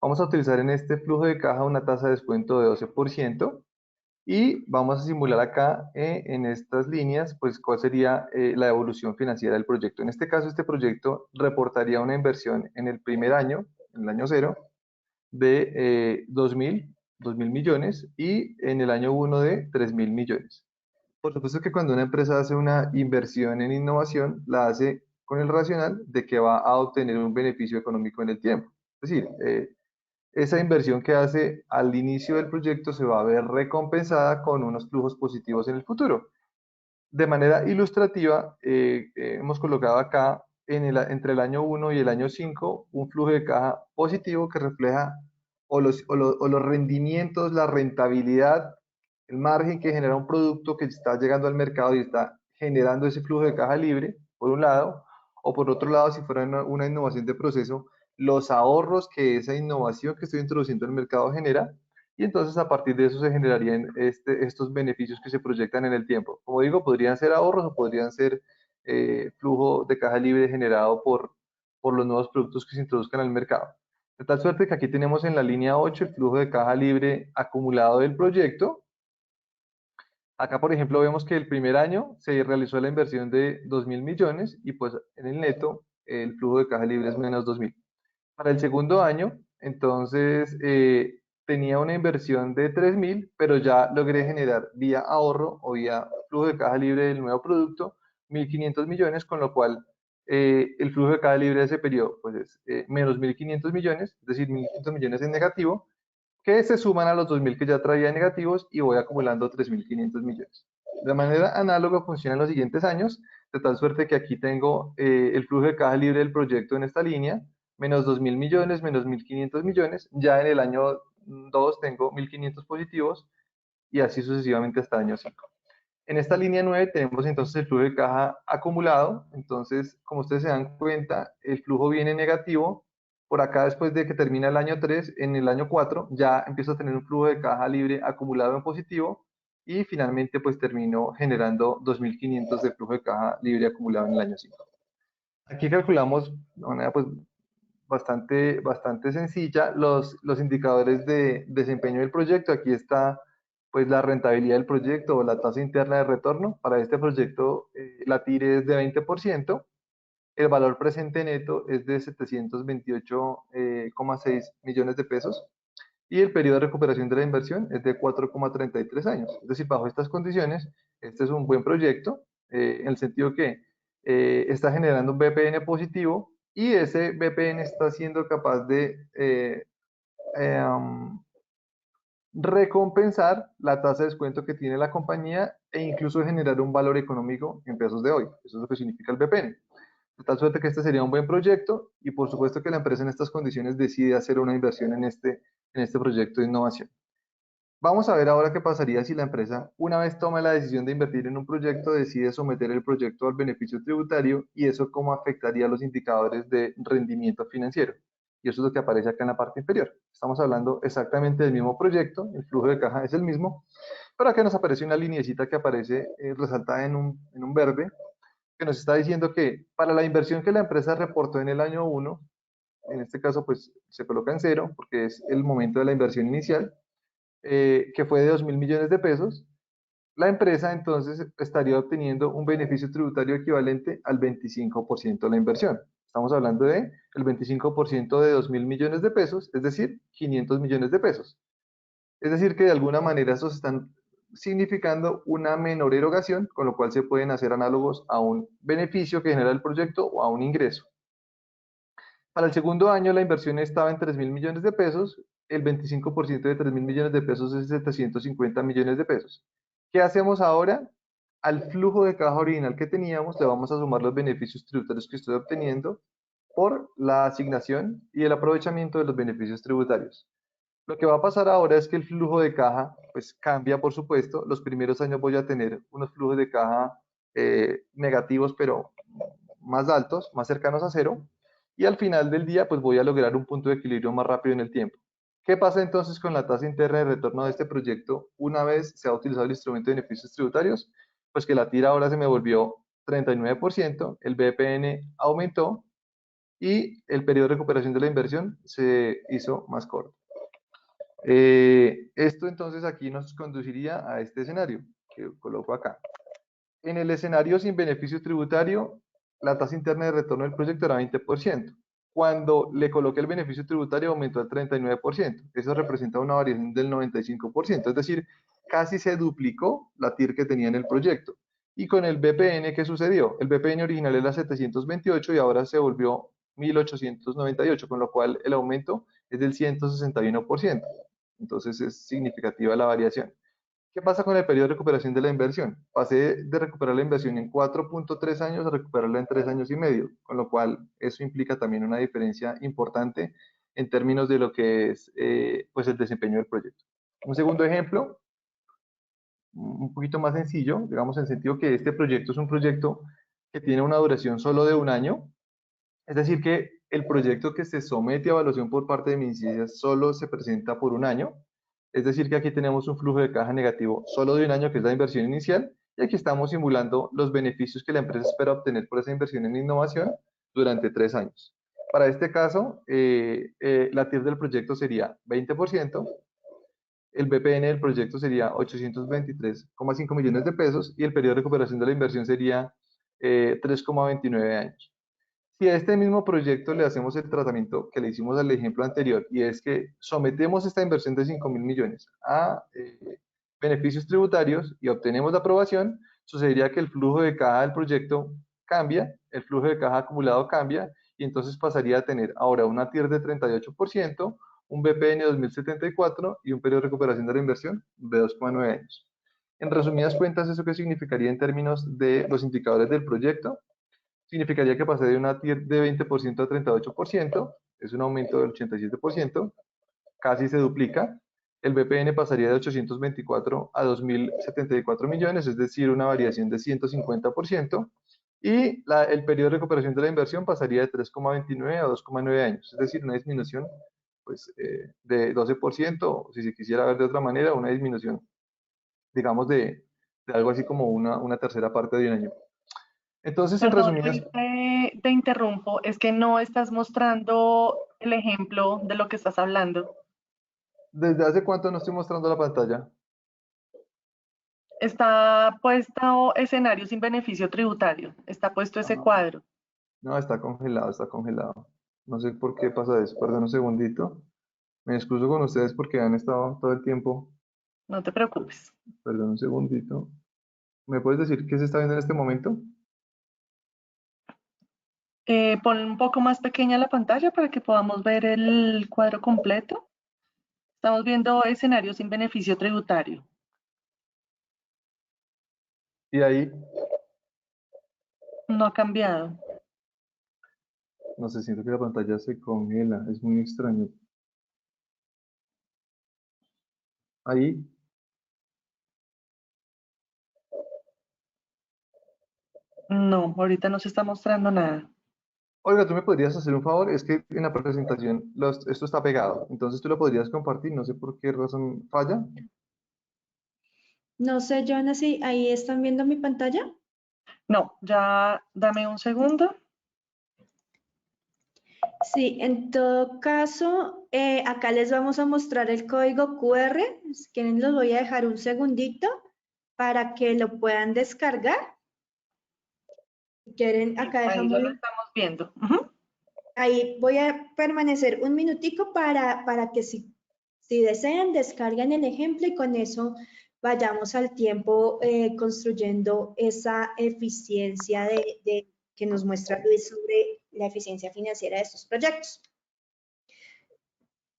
Vamos a utilizar en este flujo de caja una tasa de descuento de 12% y vamos a simular acá en estas líneas, pues cuál sería la evolución financiera del proyecto. En este caso, este proyecto reportaría una inversión en el primer año, en el año cero, de 2.000 millones y en el año uno de 3.000 millones. Por supuesto que cuando una empresa hace una inversión en innovación, la hace con el racional de que va a obtener un beneficio económico en el tiempo. Es decir, esa inversión que hace al inicio del proyecto se va a ver recompensada con unos flujos positivos en el futuro. De manera ilustrativa, hemos colocado acá entre el año 1 y el año 5 un flujo de caja positivo que refleja o los rendimientos, la rentabilidad, el margen que genera un producto que está llegando al mercado y está generando ese flujo de caja libre, por un lado, o por otro lado, si fuera una innovación de proceso, los ahorros que esa innovación que estoy introduciendo al mercado genera y entonces a partir de eso se generarían estos beneficios que se proyectan en el tiempo. Como digo, podrían ser ahorros o podrían ser flujo de caja libre generado por los nuevos productos que se introduzcan al mercado. De tal suerte que aquí tenemos en la línea 8 el flujo de caja libre acumulado del proyecto. Acá, por ejemplo, vemos que el primer año se realizó la inversión de 2.000 millones y pues en el neto el flujo de caja libre es menos 2.000. Para el segundo año, entonces, tenía una inversión de 3.000, pero ya logré generar vía ahorro o vía flujo de caja libre del nuevo producto 1.500 millones, con lo cual el flujo de caja libre de ese periodo pues es menos 1.500 millones, es decir, 1.500 millones en negativo, que se suman a los 2.000 que ya traía negativos y voy acumulando 3.500 millones. De manera análoga funciona en los siguientes años, de tal suerte que aquí tengo el flujo de caja libre del proyecto en esta línea, menos 2.000 millones, menos 1.500 millones, ya en el año 2 tengo 1.500 positivos y así sucesivamente hasta el año 5. En esta línea 9 tenemos entonces el flujo de caja acumulado, entonces como ustedes se dan cuenta, el flujo viene negativo, por acá después de que termina el año 3, en el año 4 ya empiezo a tener un flujo de caja libre acumulado en positivo y finalmente pues termino generando 2.500 de flujo de caja libre acumulado en el año 5. Aquí calculamos de manera pues bastante sencilla los indicadores de desempeño del proyecto. Aquí está pues la rentabilidad del proyecto o la tasa interna de retorno. Para este proyecto la TIRE es de 20%, el valor presente neto es de 728,6 millones de pesos y el periodo de recuperación de la inversión es de 4,33 años. Es decir, bajo estas condiciones, este es un buen proyecto en el sentido que está generando un BPN positivo y ese BPN está siendo capaz de recompensar la tasa de descuento que tiene la compañía e incluso generar un valor económico en pesos de hoy. Eso es lo que significa el BPN. De tal suerte que este sería un buen proyecto y por supuesto que la empresa en estas condiciones decide hacer una inversión en este proyecto de innovación. Vamos a ver ahora qué pasaría si la empresa, una vez toma la decisión de invertir en un proyecto, decide someter el proyecto al beneficio tributario y eso cómo afectaría los indicadores de rendimiento financiero. Y eso es lo que aparece acá en la parte inferior. Estamos hablando exactamente del mismo proyecto, el flujo de caja es el mismo, pero acá nos aparece una lineecita que aparece resaltada en un verde, que nos está diciendo que para la inversión que la empresa reportó en el año 1, en este caso pues se coloca en cero porque es el momento de la inversión inicial, que fue de 2.000 millones de pesos, la empresa entonces estaría obteniendo un beneficio tributario equivalente al 25% de la inversión. Estamos hablando de el 25% de 2.000 millones de pesos, es decir, 500 millones de pesos. Es decir, que de alguna manera estos están significando una menor erogación, con lo cual se pueden hacer análogos a un beneficio que genera el proyecto o a un ingreso. Para el segundo año la inversión estaba en 3.000 millones de pesos, el 25% de 3.000 millones de pesos es 750 millones de pesos. ¿Qué hacemos ahora? Al flujo de caja original que teníamos le vamos a sumar los beneficios tributarios que estoy obteniendo por la asignación y el aprovechamiento de los beneficios tributarios. Lo que va a pasar ahora es que el flujo de caja pues cambia, por supuesto. Los primeros años voy a tener unos flujos de caja negativos, pero más altos, más cercanos a cero. Y al final del día pues voy a lograr un punto de equilibrio más rápido en el tiempo. ¿Qué pasa entonces con la tasa interna de retorno de este proyecto una vez se ha utilizado el instrumento de beneficios tributarios? Pues que la tira ahora se me volvió 39%, el BPN aumentó y el periodo de recuperación de la inversión se hizo más corto. Esto entonces aquí nos conduciría a este escenario que coloco acá. En el escenario sin beneficio tributario, la tasa interna de retorno del proyecto era 20%. Cuando le coloqué el beneficio tributario aumentó al 39%. Eso representa una variación del 95%, es decir, casi se duplicó la TIR que tenía en el proyecto. Y con el BPN, ¿qué sucedió? El BPN original era 728 y ahora se volvió 1898, con lo cual el aumento es del 161%. Entonces es significativa la variación. ¿Qué pasa con el periodo de recuperación de la inversión? Pasé de recuperar la inversión en 4.3 años a recuperarla en 3 años y medio, con lo cual eso implica también una diferencia importante en términos de lo que es pues el desempeño del proyecto. Un segundo ejemplo, un poquito más sencillo, digamos en el sentido que este proyecto es un proyecto que tiene una duración solo de un año, es decir que el proyecto que se somete a evaluación por parte de MinCiencias solo se presenta por un año, es decir que aquí tenemos un flujo de caja negativo solo de un año, que es la inversión inicial, y aquí estamos simulando los beneficios que la empresa espera obtener por esa inversión en innovación durante 3 años. Para este caso, la TIR del proyecto sería 20%, el BPN del proyecto sería 823,5 millones de pesos y el periodo de recuperación de la inversión sería 3,29 años. Si a este mismo proyecto le hacemos el tratamiento que le hicimos al ejemplo anterior, y es que sometemos esta inversión de 5.000 millones a beneficios tributarios y obtenemos la aprobación, sucedería que el flujo de caja del proyecto cambia, el flujo de caja acumulado cambia, y entonces pasaría a tener ahora una TIR de 38%, un BPN de 2074 y un periodo de recuperación de la inversión de 2,9 años. En resumidas cuentas, ¿eso qué significaría en términos de los indicadores del proyecto? Significaría que pasé de una TIR de 20% a 38%, es un aumento del 87%, casi se duplica. El BPN pasaría de 824 a 2.074 millones, es decir, una variación de 150%, y el periodo de recuperación de la inversión pasaría de 3,29 a 2,9 años, es decir, una disminución pues, de 12%, o si se quisiera ver de otra manera, una disminución, digamos, de algo así como una tercera parte de un año. Entonces, en Perdón, resumidas, Luis, te interrumpo. Es que no estás mostrando el ejemplo de lo que estás hablando. ¿desde hace cuánto no estoy mostrando la pantalla? Está puesto escenario sin beneficio tributario. Está puesto ese Ah, cuadro. no, está congelado, está congelado. No sé por qué pasa eso. Perdón un segundito. Me excuso con ustedes porque han estado todo el tiempo. No te preocupes. Perdón un segundito. ¿Me puedes decir qué se está viendo en este momento? Pon un poco más pequeña la pantalla para que podamos ver el cuadro completo. Estamos viendo escenario sin beneficio tributario. Y ahí, No ha cambiado. no sé, siento que la pantalla se congela. Es muy extraño. Ahí, No, ahorita no se está mostrando nada. Olga, ¿tú me podrías hacer un favor? Es que en la presentación esto está pegado, entonces tú lo podrías compartir, no sé por qué razón falla. No sé, Joana, si ahí están viendo mi pantalla. No, ya dame un segundo. Sí, en todo caso, acá les vamos a mostrar el código QR. Si quieren, los voy a dejar un segundito para que lo puedan descargar. Si quieren, Sí, acá ahí ya dejamos, lo estamos viendo. Ujú. ahí voy a permanecer un minutico para que si desean, descarguen el ejemplo y con eso vayamos al tiempo construyendo esa eficiencia que nos muestra Luis sobre la eficiencia financiera de estos proyectos.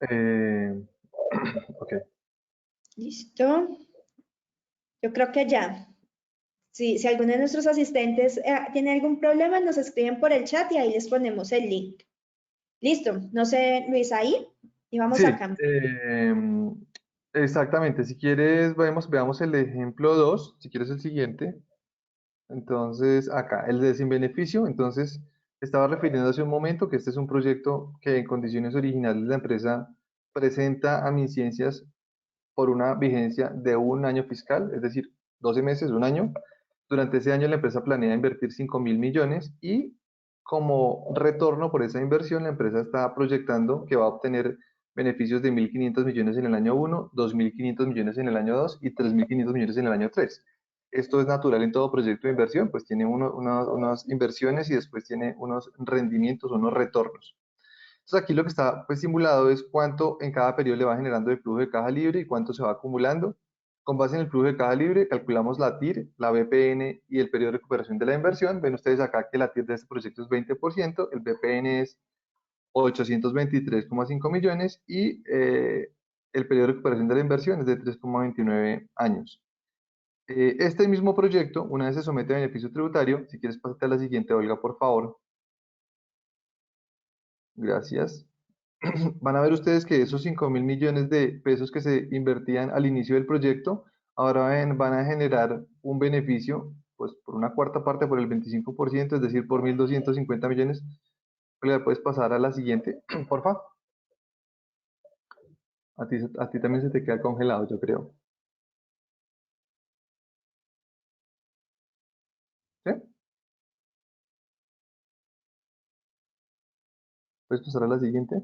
Eh, ok. ¿Listo? Yo creo que ya. Si alguno de nuestros asistentes tiene algún problema, nos escriben por el chat y ahí les ponemos el link. Listo. No sé, Luis, ahí. Y vamos Sí, acá. exactamente. Si quieres, veamos el ejemplo 2. Si quieres el siguiente. Entonces, acá, el de sin beneficio. Entonces, estaba refiriendo hace un momento que este es un proyecto que en condiciones originales la empresa presenta a MinCiencias por una vigencia de un año fiscal, es decir, 12 meses, un año. Durante ese año la empresa planea invertir 5.000 millones y como retorno por esa inversión, la empresa está proyectando que va a obtener beneficios de 1.500 millones en el año 1, 2.500 millones en el año 2 y 3.500 millones en el año 3. Esto es natural en todo proyecto de inversión, pues tiene unas inversiones y después tiene unos rendimientos, unos retornos. Entonces aquí lo que está pues, simulado es cuánto en cada periodo le va generando el flujo de caja libre y cuánto se va acumulando. Con base en el flujo de caja libre calculamos la TIR, la BPN y el periodo de recuperación de la inversión. Ven ustedes acá que la TIR de este proyecto es 20%, el BPN es 823,5 millones y el periodo de recuperación de la inversión es de 3,29 años. Este mismo proyecto, una vez se somete a beneficio tributario, si quieres pasarte a la siguiente, Olga, por favor. Gracias. Van a ver ustedes que esos 5.000 millones de pesos que se invertían al inicio del proyecto, ahora van a generar un beneficio, pues por una cuarta parte, por el 25%, es decir, por 1.250 millones. ¿Le puedes pasar a la siguiente, porfa? A ti también se te queda congelado, yo creo. ¿Sí? ¿Puedes pasar a la siguiente?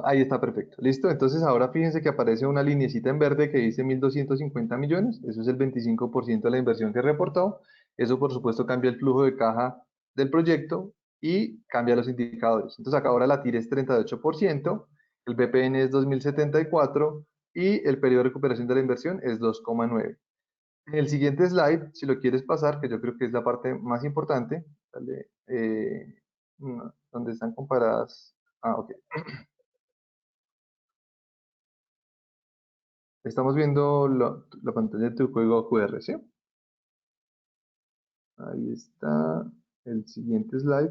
Ahí está, perfecto. Listo. Entonces ahora fíjense que aparece una linecita en verde que dice 1.250 millones. Eso es el 25% de la inversión que reportó. Eso, por supuesto, cambia el flujo de caja del proyecto y cambia los indicadores. Entonces acá ahora la TIR es 38%, el BPN es 2.074 y el periodo de recuperación de la inversión es 2,9. En el siguiente slide, si lo quieres pasar, que yo creo que es la parte más importante, dale, donde están comparadas. Ok. Estamos viendo la pantalla de tu código QR, ¿sí? Ahí está el siguiente slide.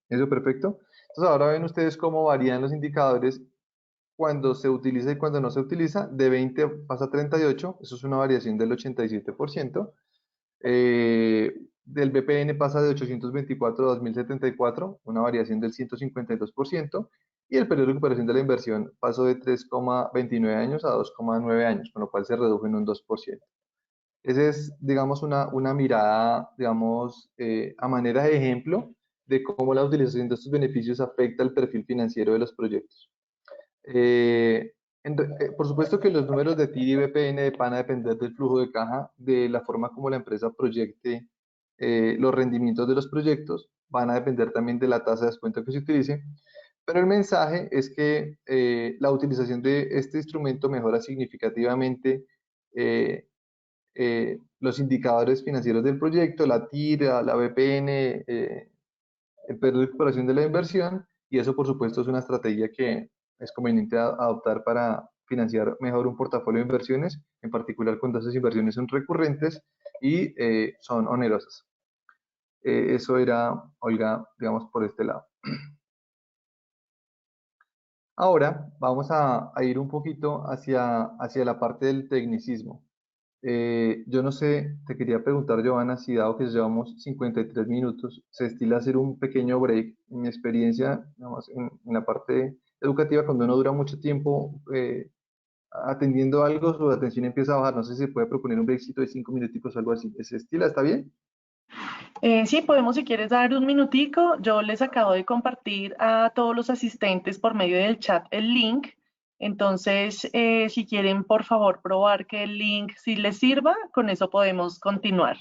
Eso, perfecto. Entonces ahora ven ustedes cómo varían los indicadores cuando se utiliza y cuando no se utiliza. De 20 pasa a 38, eso es una variación del 87%. Del BPN pasa de 824 a 2074, una variación del 152%. Y el periodo de recuperación de la inversión pasó de 3,29 años a 2,9 años, con lo cual se redujo en un 2%. Esa es, digamos, una mirada, digamos, a manera de ejemplo de cómo la utilización de estos beneficios afecta el perfil financiero de los proyectos. Eh, por supuesto que los números de TIR y BPN van a depender del flujo de caja, de la forma como la empresa proyecte los rendimientos de los proyectos, van a depender también de la tasa de descuento que se utilice, pero el mensaje es que la utilización de este instrumento mejora significativamente los indicadores financieros del proyecto, la TIR, la BPN, el periodo de recuperación de la inversión, y eso por supuesto es una estrategia que es conveniente adoptar para financiar mejor un portafolio de inversiones, en particular cuando esas inversiones son recurrentes y son onerosas. Eso era, Olga, digamos, por este lado. Ahora vamos a ir un poquito hacia la parte del tecnicismo. Yo no sé, te quería preguntar, Giovanna, si dado que llevamos 53 minutos, se estila hacer un pequeño break. En mi experiencia, digamos, en la parte educativa, cuando uno dura mucho tiempo atendiendo algo, su atención empieza a bajar. No sé si se puede proponer un breakcito de 5 minuticos o algo así. ¿Ese estilo está bien? Sí, podemos, si quieres, dar un minutico. Yo les acabo de compartir a todos los asistentes por medio del chat el link. Entonces, si quieren, por favor, probar que el link sí les sirva, con eso podemos continuar.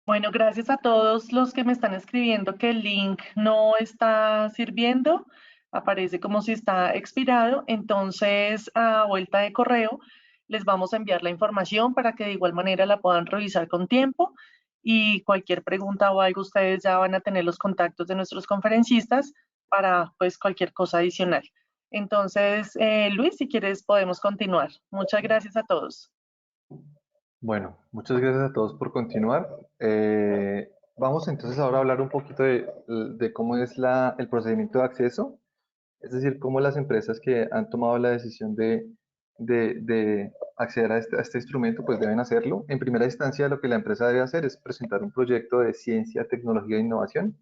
Bueno, gracias a todos los que me están escribiendo que el link no está sirviendo, aparece como si está expirado, entonces a vuelta de correo les vamos a enviar la información para que de igual manera la puedan revisar con tiempo y cualquier pregunta o algo ustedes ya van a tener los contactos de nuestros conferencistas para pues cualquier cosa adicional. Entonces, Luis, si quieres podemos continuar. Muchas gracias a todos. Bueno, muchas gracias a todos por continuar. Vamos entonces ahora a hablar un poquito de cómo es el procedimiento de acceso, es decir, cómo las empresas que han tomado la decisión de acceder a este instrumento, pues deben hacerlo. En primera instancia, lo que la empresa debe hacer es presentar un proyecto de ciencia, tecnología e innovación.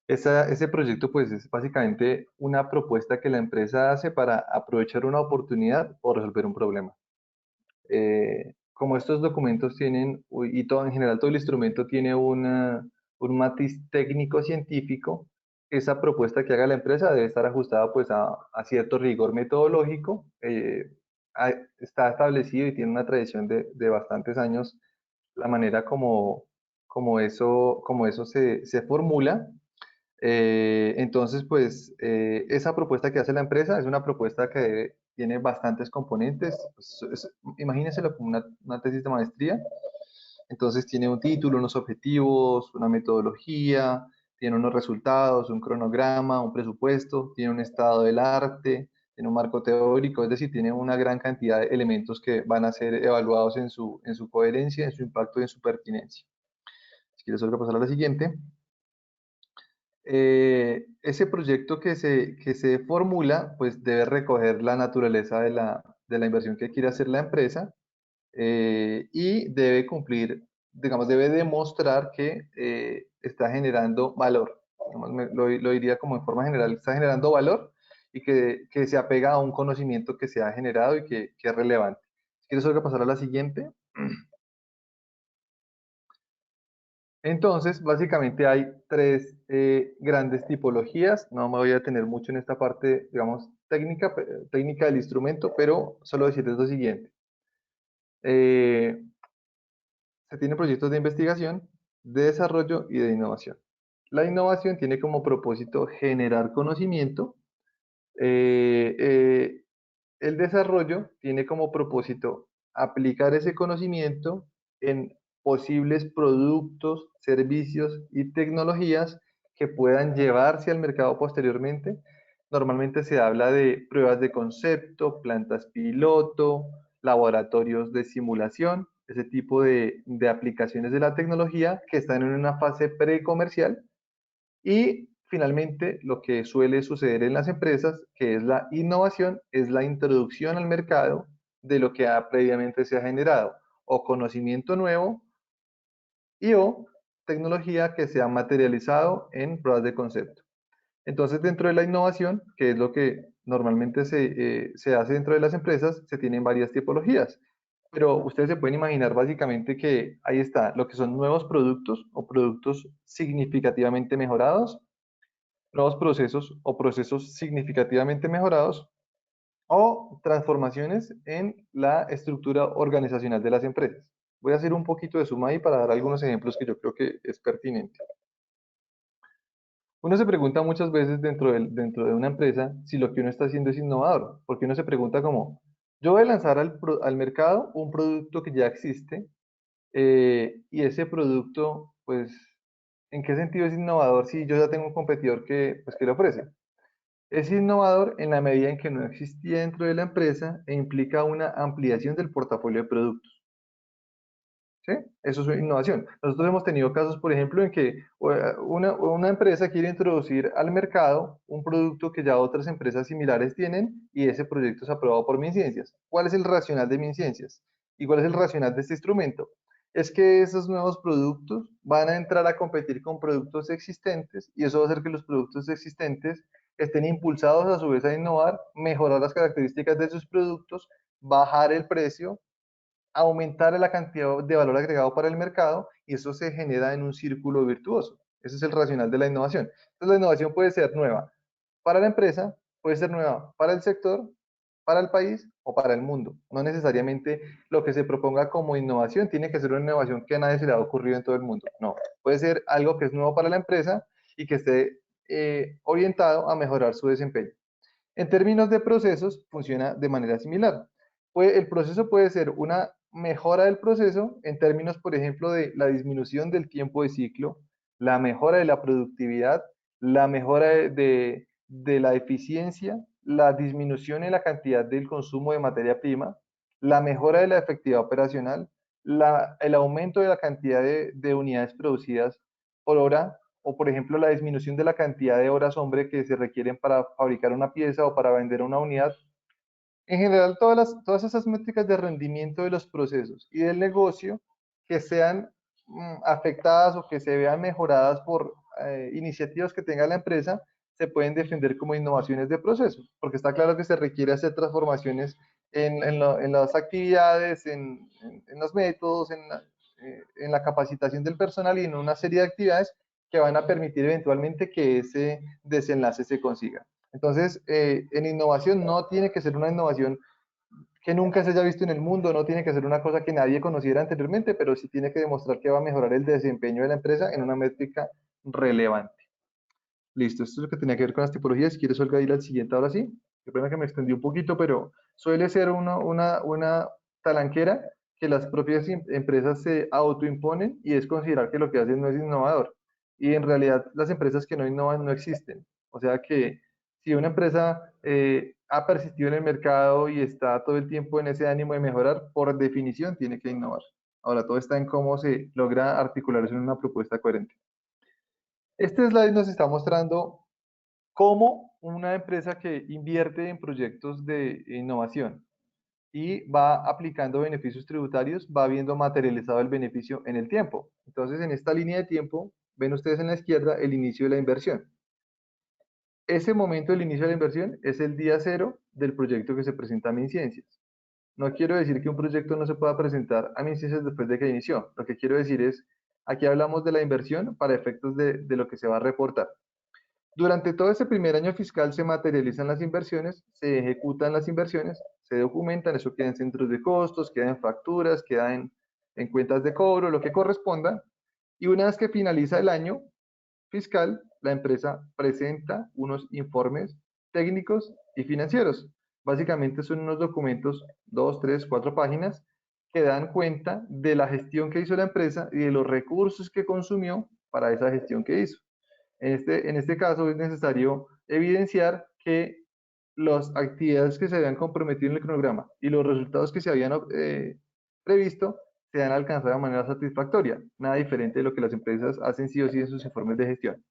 Ese proyecto, pues, es básicamente una propuesta que la empresa hace para aprovechar una oportunidad o resolver un problema. Como estos documentos tienen, y todo en general todo el instrumento tiene un matiz técnico-científico, esa propuesta que haga la empresa debe estar ajustada pues a cierto rigor metodológico. Está establecido y tiene una tradición de bastantes años la manera como eso se formula. Entonces, pues esa propuesta que hace la empresa es una propuesta que tiene bastantes componentes. Pues, imagínenselo como una tesis de maestría. Entonces tiene un título, unos objetivos, una metodología, tiene unos resultados, un cronograma, un presupuesto, tiene un estado del arte, tiene un marco teórico, es decir, tiene una gran cantidad de elementos que van a ser evaluados en su coherencia, en su impacto y en su pertinencia. Si quieres, solo pasar a la siguiente. Ese proyecto que se formula, pues debe recoger la naturaleza de la inversión que quiere hacer la empresa y debe cumplir, digamos, debe demostrar que está generando valor. Digamos, lo diría como en forma general, está generando valor y que se apega a un conocimiento que se ha generado y que es relevante. Si quieres, solo pasar a la siguiente. Entonces, básicamente hay tres grandes tipologías. No me voy a detener mucho en esta parte, digamos, técnica del instrumento, pero solo decirles lo siguiente. Eh, Se tienen proyectos de investigación, de desarrollo y de innovación. La innovación tiene como propósito generar conocimiento. eh, eh, el desarrollo tiene como propósito aplicar ese conocimiento en posibles productos, servicios y tecnologías que puedan llevarse al mercado posteriormente. Normalmente se habla de pruebas de concepto, plantas piloto, laboratorios de simulación, ese tipo de aplicaciones de la tecnología que están en una fase precomercial. Y finalmente, lo que suele suceder en las empresas, que es la innovación, es la introducción al mercado de lo que previamente se ha generado, o conocimiento nuevo y o tecnología que se ha materializado en pruebas de concepto. Entonces, dentro de la innovación, que es lo que normalmente se hace dentro de las empresas, se tienen varias tipologías. Pero ustedes se pueden imaginar básicamente que ahí está lo que son nuevos productos o productos significativamente mejorados, nuevos procesos o procesos significativamente mejorados, o transformaciones en la estructura organizacional de las empresas. Voy a hacer un poquito de suma ahí para dar algunos ejemplos que yo creo que es pertinente. Uno se pregunta muchas veces dentro de una empresa si lo que uno está haciendo es innovador, porque uno se pregunta como, yo voy a lanzar al mercado un producto que ya existe, y ese producto, pues, ¿en qué sentido es innovador si yo ya tengo un competidor pues, que lo ofrece? Es innovador en la medida en que no existía dentro de la empresa e implica una ampliación del portafolio de productos. ¿Sí? Eso es innovación. Nosotros hemos tenido casos, por ejemplo, en que una empresa quiere introducir al mercado un producto que ya otras empresas similares tienen y ese proyecto es aprobado por MinCiencias. ¿Cuál es el racional de MinCiencias? ¿Y cuál es el racional de este instrumento? Es que esos nuevos productos van a entrar a competir con productos existentes y eso va a hacer que los productos existentes estén impulsados a su vez a innovar, mejorar las características de sus productos, bajar el precio, aumentar la cantidad de valor agregado para el mercado y eso se genera en un círculo virtuoso. Ese es el racional de la innovación. Entonces la innovación puede ser nueva para la empresa, puede ser nueva para el sector, para el país o para el mundo. No necesariamente lo que se proponga como innovación tiene que ser una innovación que a nadie se le ha ocurrido en todo el mundo. No, puede ser algo que es nuevo para la empresa y que esté orientado a mejorar su desempeño. En términos de procesos, funciona de manera similar. El proceso puede ser una mejora del proceso en términos, por ejemplo, de la disminución del tiempo de ciclo, la mejora de la productividad, la mejora de la eficiencia, la disminución en la cantidad del consumo de materia prima, la mejora de la efectividad operacional, el aumento de la cantidad de unidades producidas por hora, o por ejemplo la disminución de la cantidad de horas hombre que se requieren para fabricar una pieza o para vender una unidad. En general, todas esas métricas de rendimiento de los procesos y del negocio que sean afectadas o que se vean mejoradas por iniciativas que tenga la empresa, se pueden defender como innovaciones de proceso, porque está claro que se requiere hacer transformaciones en las actividades, en los métodos, en la capacitación del personal y en una serie de actividades que van a permitir eventualmente que ese desenlace se consiga. Entonces, en innovación no tiene que ser una innovación que nunca se haya visto en el mundo, no tiene que ser una cosa que nadie conociera anteriormente, pero sí tiene que demostrar que va a mejorar el desempeño de la empresa en una métrica relevante. Listo, esto es lo que tenía que ver con las tipologías. Si quieres, Olga, ir al siguiente ahora sí. Qué pena que me extendí un poquito, pero suele ser una talanquera que las propias empresas se autoimponen y es considerar que lo que hacen no es innovador. Y en realidad las empresas que no innovan no existen. O sea que si una empresa ha persistido en el mercado y está todo el tiempo en ese ánimo de mejorar, por definición tiene que innovar. Ahora, todo está en cómo se logra articular eso en una propuesta coherente. Este slide nos está mostrando cómo una empresa que invierte en proyectos de innovación y va aplicando beneficios tributarios, va viendo materializado el beneficio en el tiempo. Entonces, en esta línea de tiempo, ven ustedes en la izquierda el inicio de la inversión. Ese momento del inicio de la inversión es el día cero del proyecto que se presenta a MinCiencias. No quiero decir que un proyecto no se pueda presentar a MinCiencias después de que inició. Lo que quiero decir es, aquí hablamos de la inversión para efectos de lo que se va a reportar. Durante todo ese primer año fiscal se materializan las inversiones, se ejecutan las inversiones, se documentan, eso queda en centros de costos, queda en facturas, queda en cuentas de cobro, lo que corresponda. Y una vez que finaliza el año fiscal, la empresa presenta unos informes técnicos y financieros. Básicamente son unos documentos, 2, 3, 4 páginas, que dan cuenta de la gestión que hizo la empresa y de los recursos que consumió para esa gestión que hizo. En este caso es necesario evidenciar que las actividades que se habían comprometido en el cronograma y los resultados que se habían previsto se han alcanzado de manera satisfactoria, nada diferente de lo que las empresas hacen sí o sí en sus informes de gestión.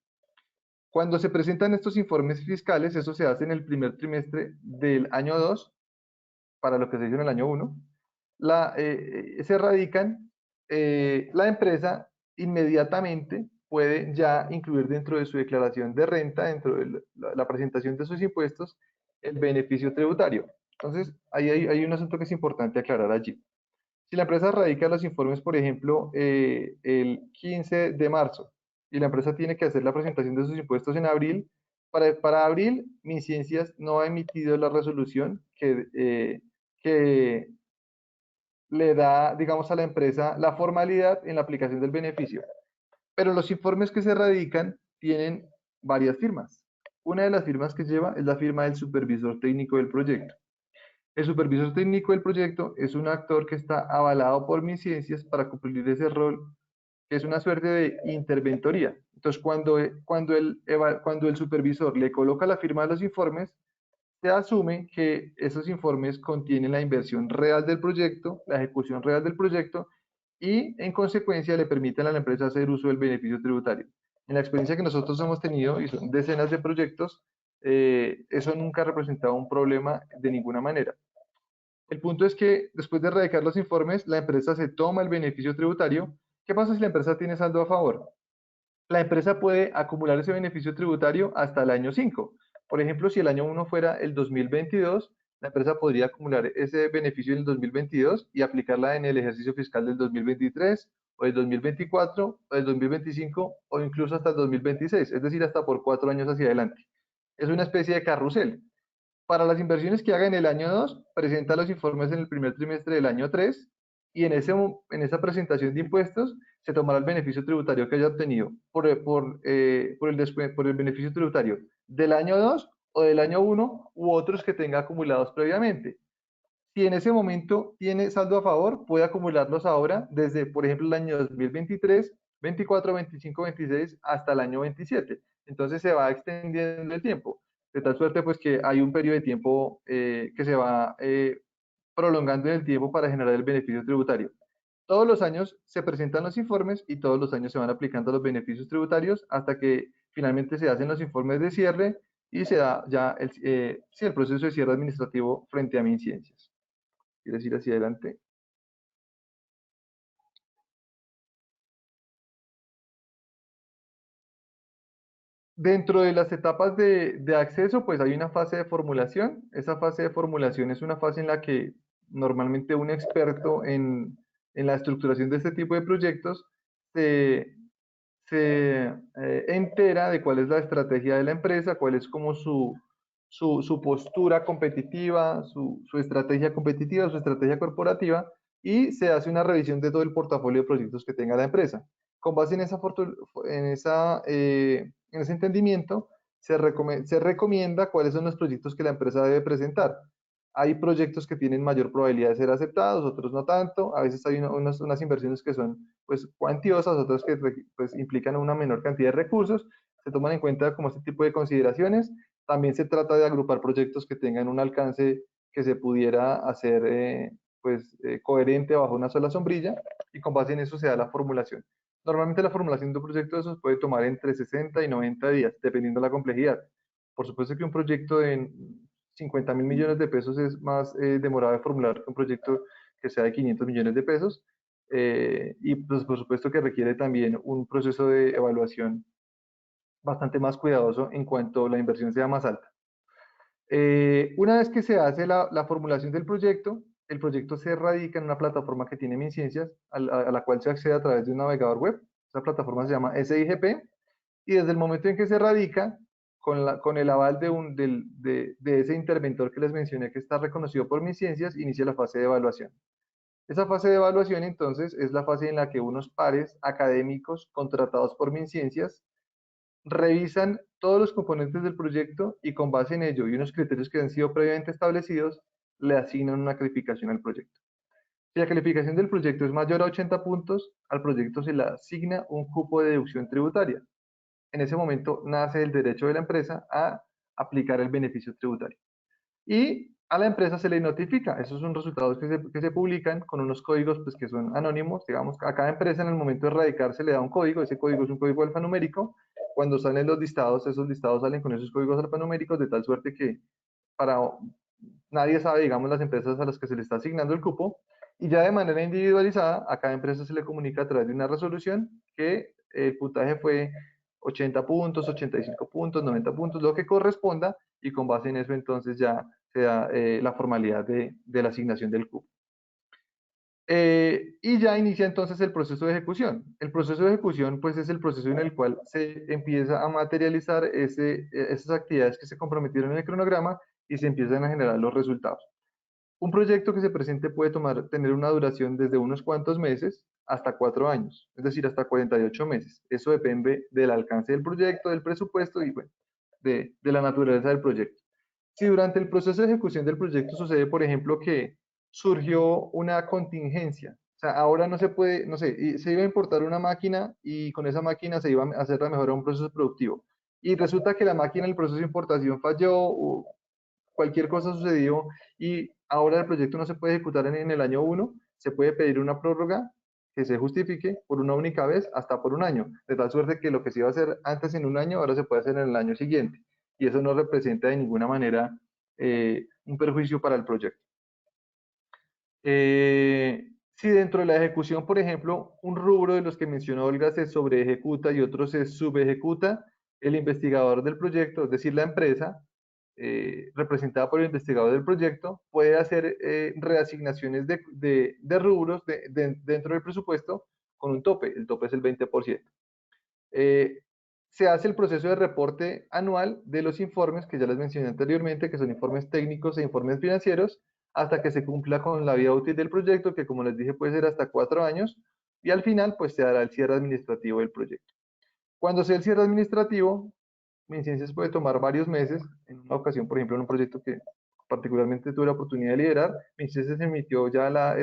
Cuando se presentan estos informes fiscales, eso se hace en el primer trimestre del año 2, para lo que se hizo en el año 1, se radican, la empresa inmediatamente puede ya incluir dentro de su declaración de renta, dentro de la presentación de sus impuestos, el beneficio tributario. Entonces, ahí hay un asunto que es importante aclarar allí. Si la empresa radica los informes, por ejemplo, el 15 de marzo, y la empresa tiene que hacer la presentación de sus impuestos en abril, para abril, MinCiencias no ha emitido la resolución que le da, digamos, a la empresa la formalidad en la aplicación del beneficio. Pero los informes que se radican tienen varias firmas. Una de las firmas que lleva es la firma del supervisor técnico del proyecto. El supervisor técnico del proyecto es un actor que está avalado por MinCiencias para cumplir ese rol, que es una suerte de interventoría. Entonces, cuando el supervisor le coloca la firma de los informes, se asume que esos informes contienen la inversión real del proyecto, la ejecución real del proyecto, y en consecuencia le permiten a la empresa hacer uso del beneficio tributario. En la experiencia que nosotros hemos tenido, y son decenas de proyectos, eso nunca ha representado un problema de ninguna manera. El punto es que después de radicar los informes, la empresa se toma el beneficio tributario. ¿Qué pasa si la empresa tiene saldo a favor? La empresa puede acumular ese beneficio tributario hasta el año 5. Por ejemplo, si el año 1 fuera el 2022, la empresa podría acumular ese beneficio en el 2022 y aplicarla en el ejercicio fiscal del 2023 o del 2024 o del 2025 o incluso hasta el 2026, es decir, hasta por 4 años hacia adelante. Es una especie de carrusel. Para las inversiones que haga en el año 2, presenta los informes en el primer trimestre del año 3 y en esa presentación de impuestos se tomará el beneficio tributario que haya obtenido por el beneficio tributario del año 2 o del año 1 u otros que tenga acumulados previamente. Si en ese momento tiene saldo a favor, puede acumularlos ahora desde, por ejemplo, el año 2023, 24, 25, 26 hasta el año 27. Entonces se va extendiendo el tiempo, de tal suerte pues que hay un periodo de tiempo que se va prolongando en el tiempo para generar el beneficio tributario. Todos los años se presentan los informes y todos los años se van aplicando los beneficios tributarios hasta que finalmente se hacen los informes de cierre y se da ya el proceso de cierre administrativo frente a MinCiencias. ¿Quieres ir hacia adelante? Dentro de las etapas de acceso, pues hay una fase de formulación. Esa fase de formulación es una fase en la que normalmente un experto en la estructuración de este tipo de proyectos se entera de cuál es la estrategia de la empresa, cuál es como su postura competitiva, su estrategia competitiva, su estrategia corporativa, y se hace una revisión de todo el portafolio de proyectos que tenga la empresa. Con base en ese entendimiento, se recomienda cuáles son los proyectos que la empresa debe presentar. Hay proyectos que tienen mayor probabilidad de ser aceptados, otros no tanto. A veces hay unas inversiones que son pues cuantiosas, otras que pues, implican una menor cantidad de recursos. Se toman en cuenta como este tipo de consideraciones. También se trata de agrupar proyectos que tengan un alcance que se pudiera hacer coherente bajo una sola sombrilla, y con base en eso se da la formulación. Normalmente la formulación de un proyecto de esos puede tomar entre 60 y 90 días, dependiendo de la complejidad. Por supuesto que un proyecto de 50.000 millones de pesos es más demorado de formular que un proyecto que sea de 500 millones de pesos, y pues por supuesto que requiere también un proceso de evaluación bastante más cuidadoso en cuanto la inversión sea más alta. Una vez que se hace la formulación del proyecto, el proyecto se radica en una plataforma que tiene MinCiencias, a la cual se accede a través de un navegador web. Esa plataforma se llama SIGP, y desde el momento en que se radica, con el aval de ese interventor que les mencioné que está reconocido por MinCiencias, inicia la fase de evaluación. Esa fase de evaluación entonces es la fase en la que unos pares académicos contratados por MinCiencias revisan todos los componentes del proyecto y con base en ello y unos criterios que han sido previamente establecidos, le asignan una calificación al proyecto. Si la calificación del proyecto es mayor a 80 puntos, al proyecto se le asigna un cupo de deducción tributaria. en ese momento nace el derecho de la empresa a aplicar el beneficio tributario. Y a la empresa se le notifica, esos son resultados que se publican con unos códigos pues, que son anónimos, digamos, a cada empresa en el momento de radicar se le da un código, ese código es un código alfanumérico, cuando salen los listados, esos listados salen con esos códigos alfanuméricos de tal suerte que para nadie sabe, digamos, las empresas a las que se le está asignando el cupo, y ya de manera individualizada a cada empresa se le comunica a través de una resolución que el puntaje fue 80 puntos, 85 puntos, 90 puntos, lo que corresponda, y con base en eso entonces ya se da la formalidad de la asignación del cupo. Y ya inicia entonces el proceso de ejecución. El proceso de ejecución pues es el proceso en el cual se empieza a materializar esas actividades que se comprometieron en el cronograma y se empiezan a generar los resultados. Un proyecto que se presente puede tener una duración desde unos cuantos meses hasta 4 años, es decir, hasta 48 meses. Eso depende del alcance del proyecto, del presupuesto y bueno, de la naturaleza del proyecto. Si durante el proceso de ejecución del proyecto sucede, por ejemplo, que surgió una contingencia, o sea, ahora no se puede, no sé, se iba a importar una máquina y con esa máquina se iba a hacer la mejora de un proceso productivo. Y resulta que la máquina en el proceso de importación falló o cualquier cosa sucedió y ahora el proyecto no se puede ejecutar en el año 1, se puede pedir una prórroga que se justifique por una única vez hasta por un año, de tal suerte que lo que se iba a hacer antes en un año, ahora se puede hacer en el año siguiente. Y eso no representa de ninguna manera un perjuicio para el proyecto. Si dentro de la ejecución, por ejemplo, un rubro de los que mencionó Olga se sobreejecuta y otro se subejecuta, el investigador del proyecto, es decir, la empresa, representada por el investigador del proyecto, puede hacer reasignaciones de rubros dentro del presupuesto con un tope. El tope es el 20%. Se hace el proceso de reporte anual de los informes que ya les mencioné anteriormente, que son informes técnicos e informes financieros, hasta que se cumpla con la vida útil del proyecto, que como les dije puede ser hasta 4 años, y al final pues se hará el cierre administrativo del proyecto. Cuando sea el cierre administrativo, MinCiencias puede tomar varios meses. En una ocasión, por ejemplo, en un proyecto que particularmente tuve la oportunidad de liderar, MinCiencias emitió ya la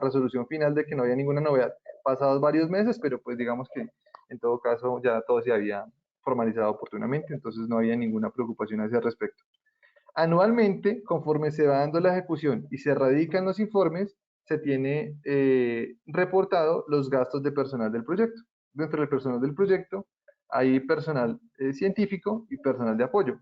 resolución final de que no había ninguna novedad. Pasados varios meses, pero pues digamos que en todo caso ya todo se había formalizado oportunamente, entonces no había ninguna preocupación a ese respecto. Anualmente, conforme se va dando la ejecución y se radican los informes, se tiene reportado los gastos de personal del proyecto. Dentro del personal del proyecto hay personal científico y personal de apoyo.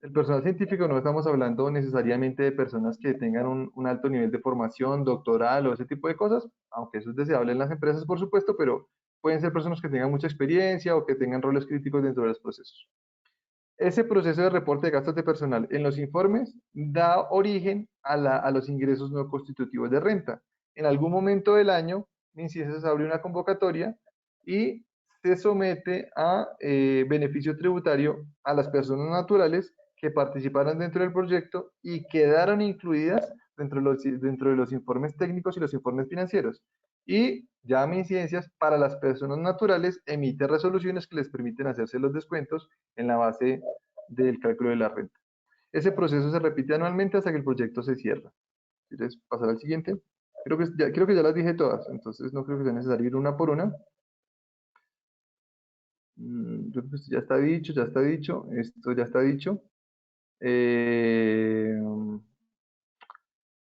El personal científico no estamos hablando necesariamente de personas que tengan un alto nivel de formación, doctoral o ese tipo de cosas, aunque eso es deseable en las empresas, por supuesto, pero pueden ser personas que tengan mucha experiencia o que tengan roles críticos dentro de los procesos. Ese proceso de reporte de gastos de personal en los informes da origen a los ingresos no constitutivos de renta. En algún momento del año, MinCiencias abre una convocatoria y se somete a beneficio tributario a las personas naturales que participaron dentro del proyecto y quedaron incluidas dentro de los informes técnicos y los informes financieros. Y ya MinCiencias, para las personas naturales, emite resoluciones que les permiten hacerse los descuentos en la base del cálculo de la renta. Ese proceso se repite anualmente hasta que el proyecto se cierra. ¿Quieres pasar al siguiente? Creo que ya las dije todas, entonces no creo que sea necesario ir una por una. Yo creo que esto ya está dicho, esto ya está dicho.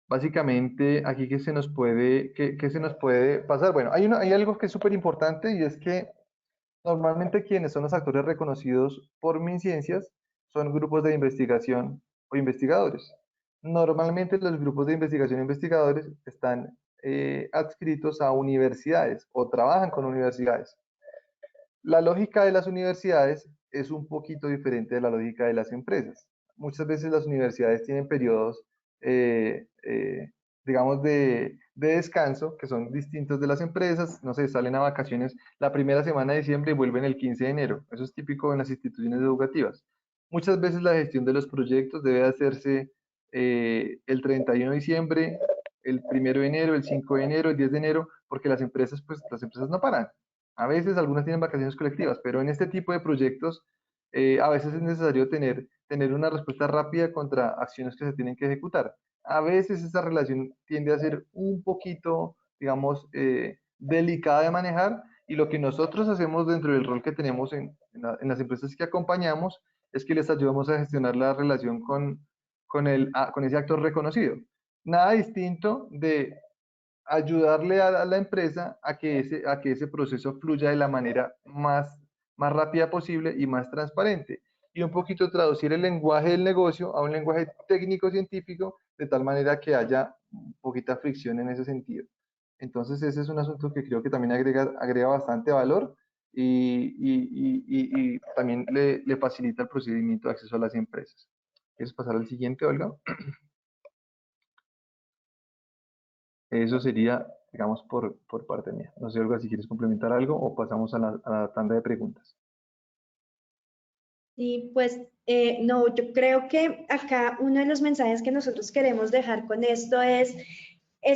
Básicamente, aquí ¿qué se nos puede pasar? Bueno, hay algo que es súper importante y es que normalmente quienes son los actores reconocidos por MinCiencias son grupos de investigación o investigadores. Normalmente los grupos de investigación e investigadores están adscritos a universidades o trabajan con universidades. La lógica de las universidades es un poquito diferente de la lógica de las empresas. Muchas veces las universidades tienen periodos, digamos, de descanso que son distintos de las empresas. No sé, salen a vacaciones la primera semana de diciembre y vuelven el 15 de enero. Eso es típico en las instituciones educativas. Muchas veces la gestión de los proyectos debe hacerse el 31 de diciembre, el 1 de enero, el 5 de enero, el 10 de enero, porque las empresas no paran. A veces algunas tienen vacaciones colectivas, pero en este tipo de proyectos a veces es necesario tener una respuesta rápida contra acciones que se tienen que ejecutar. A veces esta relación tiende a ser un poquito, digamos, delicada de manejar Y lo que nosotros hacemos dentro del rol que tenemos en las empresas que acompañamos es que les ayudamos a gestionar la relación con ese actor reconocido. Nada distinto de ayudarle a la empresa a que ese proceso fluya de la manera más rápida posible y más transparente. Y un poquito traducir el lenguaje del negocio a un lenguaje técnico-científico de tal manera que haya poquita fricción en ese sentido. Entonces ese es un asunto que creo que también agrega bastante valor y también le facilita el procedimiento de acceso a las empresas. ¿Quieres pasar al siguiente, Olga? Eso sería, digamos, por parte mía. No sé, Olga, si quieres complementar algo o pasamos a la tanda de preguntas. Y pues no, yo creo que acá uno de los mensajes que nosotros queremos dejar con esto es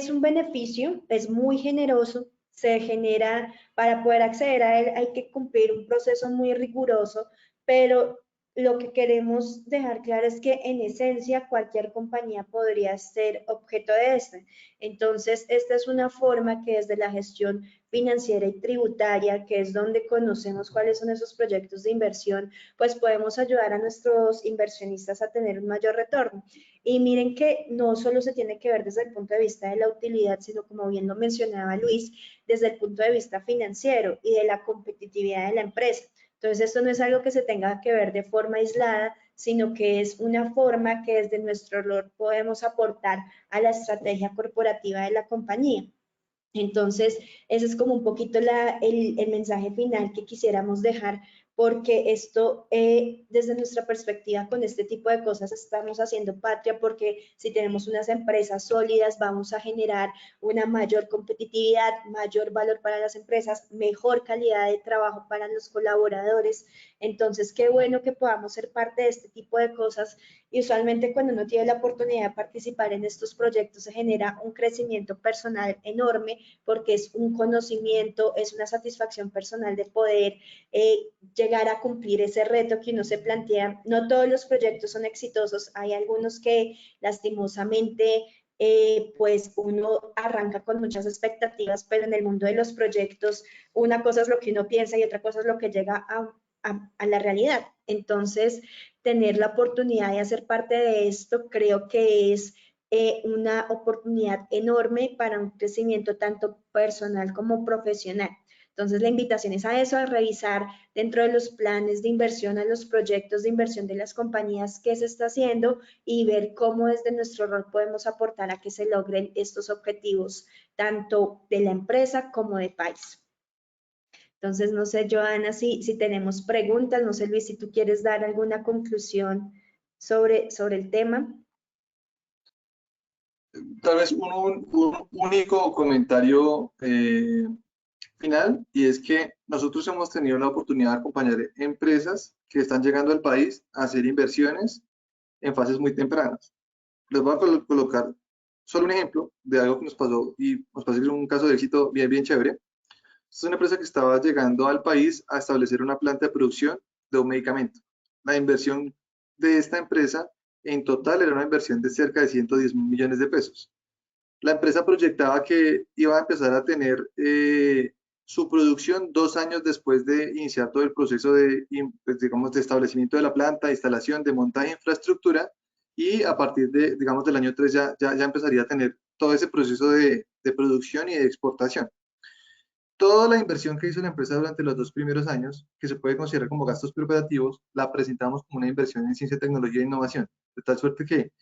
un beneficio, es muy generoso, se genera, para poder acceder a él hay que cumplir un proceso muy riguroso, pero lo que queremos dejar claro es que en esencia cualquier compañía podría ser objeto de este. Entonces, esta es una forma que desde la gestión financiera y tributaria, que es donde conocemos cuáles son esos proyectos de inversión, pues podemos ayudar a nuestros inversionistas a tener un mayor retorno. Y miren que no solo se tiene que ver desde el punto de vista de la utilidad, sino como bien lo mencionaba Luis, desde el punto de vista financiero y de la competitividad de la empresa. Entonces, esto no es algo que se tenga que ver de forma aislada, sino que es una forma que desde nuestro rol podemos aportar a la estrategia corporativa de la compañía. Entonces, ese es como un poquito el mensaje final que quisiéramos dejar, porque esto, desde nuestra perspectiva, con este tipo de cosas estamos haciendo patria, porque si tenemos unas empresas sólidas, vamos a generar una mayor competitividad, mayor valor para las empresas, mejor calidad de trabajo para los colaboradores. Entonces, qué bueno que podamos ser parte de este tipo de cosas. Y usualmente cuando uno tiene la oportunidad de participar en estos proyectos se genera un crecimiento personal enorme porque es un conocimiento, es una satisfacción personal de poder llegar a cumplir ese reto que uno se plantea. No todos los proyectos son exitosos, hay algunos que lastimosamente pues uno arranca con muchas expectativas, pero en el mundo de los proyectos una cosa es lo que uno piensa y otra cosa es lo que llega a la realidad. Entonces, tener la oportunidad de hacer parte de esto creo que es una oportunidad enorme para un crecimiento tanto personal como profesional. Entonces, la invitación es a eso, a revisar dentro de los planes de inversión, a los proyectos de inversión de las compañías qué se está haciendo y ver cómo desde nuestro rol podemos aportar a que se logren estos objetivos, tanto de la empresa como de país. Entonces, no sé, Joana, si tenemos preguntas, no sé, Luis, si tú quieres dar alguna conclusión sobre el tema. Tal vez un único comentario final, y es que nosotros hemos tenido la oportunidad de acompañar empresas que están llegando al país a hacer inversiones en fases muy tempranas. Les voy a colocar solo un ejemplo de algo que nos pasó, y nos pasó un caso de éxito bien chévere. Es una empresa que estaba llegando al país a establecer una planta de producción de un medicamento. La inversión de esta empresa en total era una inversión de cerca de 110 millones de pesos. La empresa proyectaba que iba a empezar a tener su producción 2 años después de iniciar todo el proceso de, pues, digamos, de establecimiento de la planta, instalación, de montaje de infraestructura, y a partir de, digamos, del año 3 ya empezaría a tener todo ese proceso de producción y de exportación. Toda la inversión que hizo la empresa durante los 2 primeros años, que se puede considerar como gastos preparativos, la presentamos como una inversión en ciencia, tecnología e innovación, de tal suerte que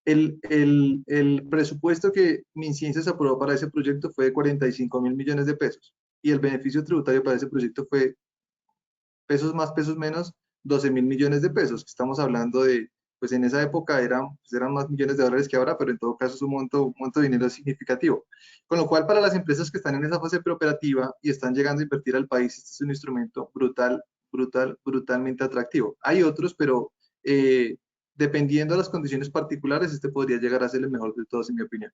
el presupuesto que MinCiencias aprobó para ese proyecto fue de 45.000 millones de pesos, y el beneficio tributario para ese proyecto fue pesos más, pesos menos, 12.000 millones de pesos. Estamos hablando de, pues en esa época eran más millones de dólares que ahora, pero en todo caso es un monto de dinero significativo. Con lo cual, para las empresas que están en esa fase preoperativa y están llegando a invertir al país, este es un instrumento brutalmente atractivo. Hay otros, pero dependiendo de las condiciones particulares, este podría llegar a ser el mejor de todos, en mi opinión.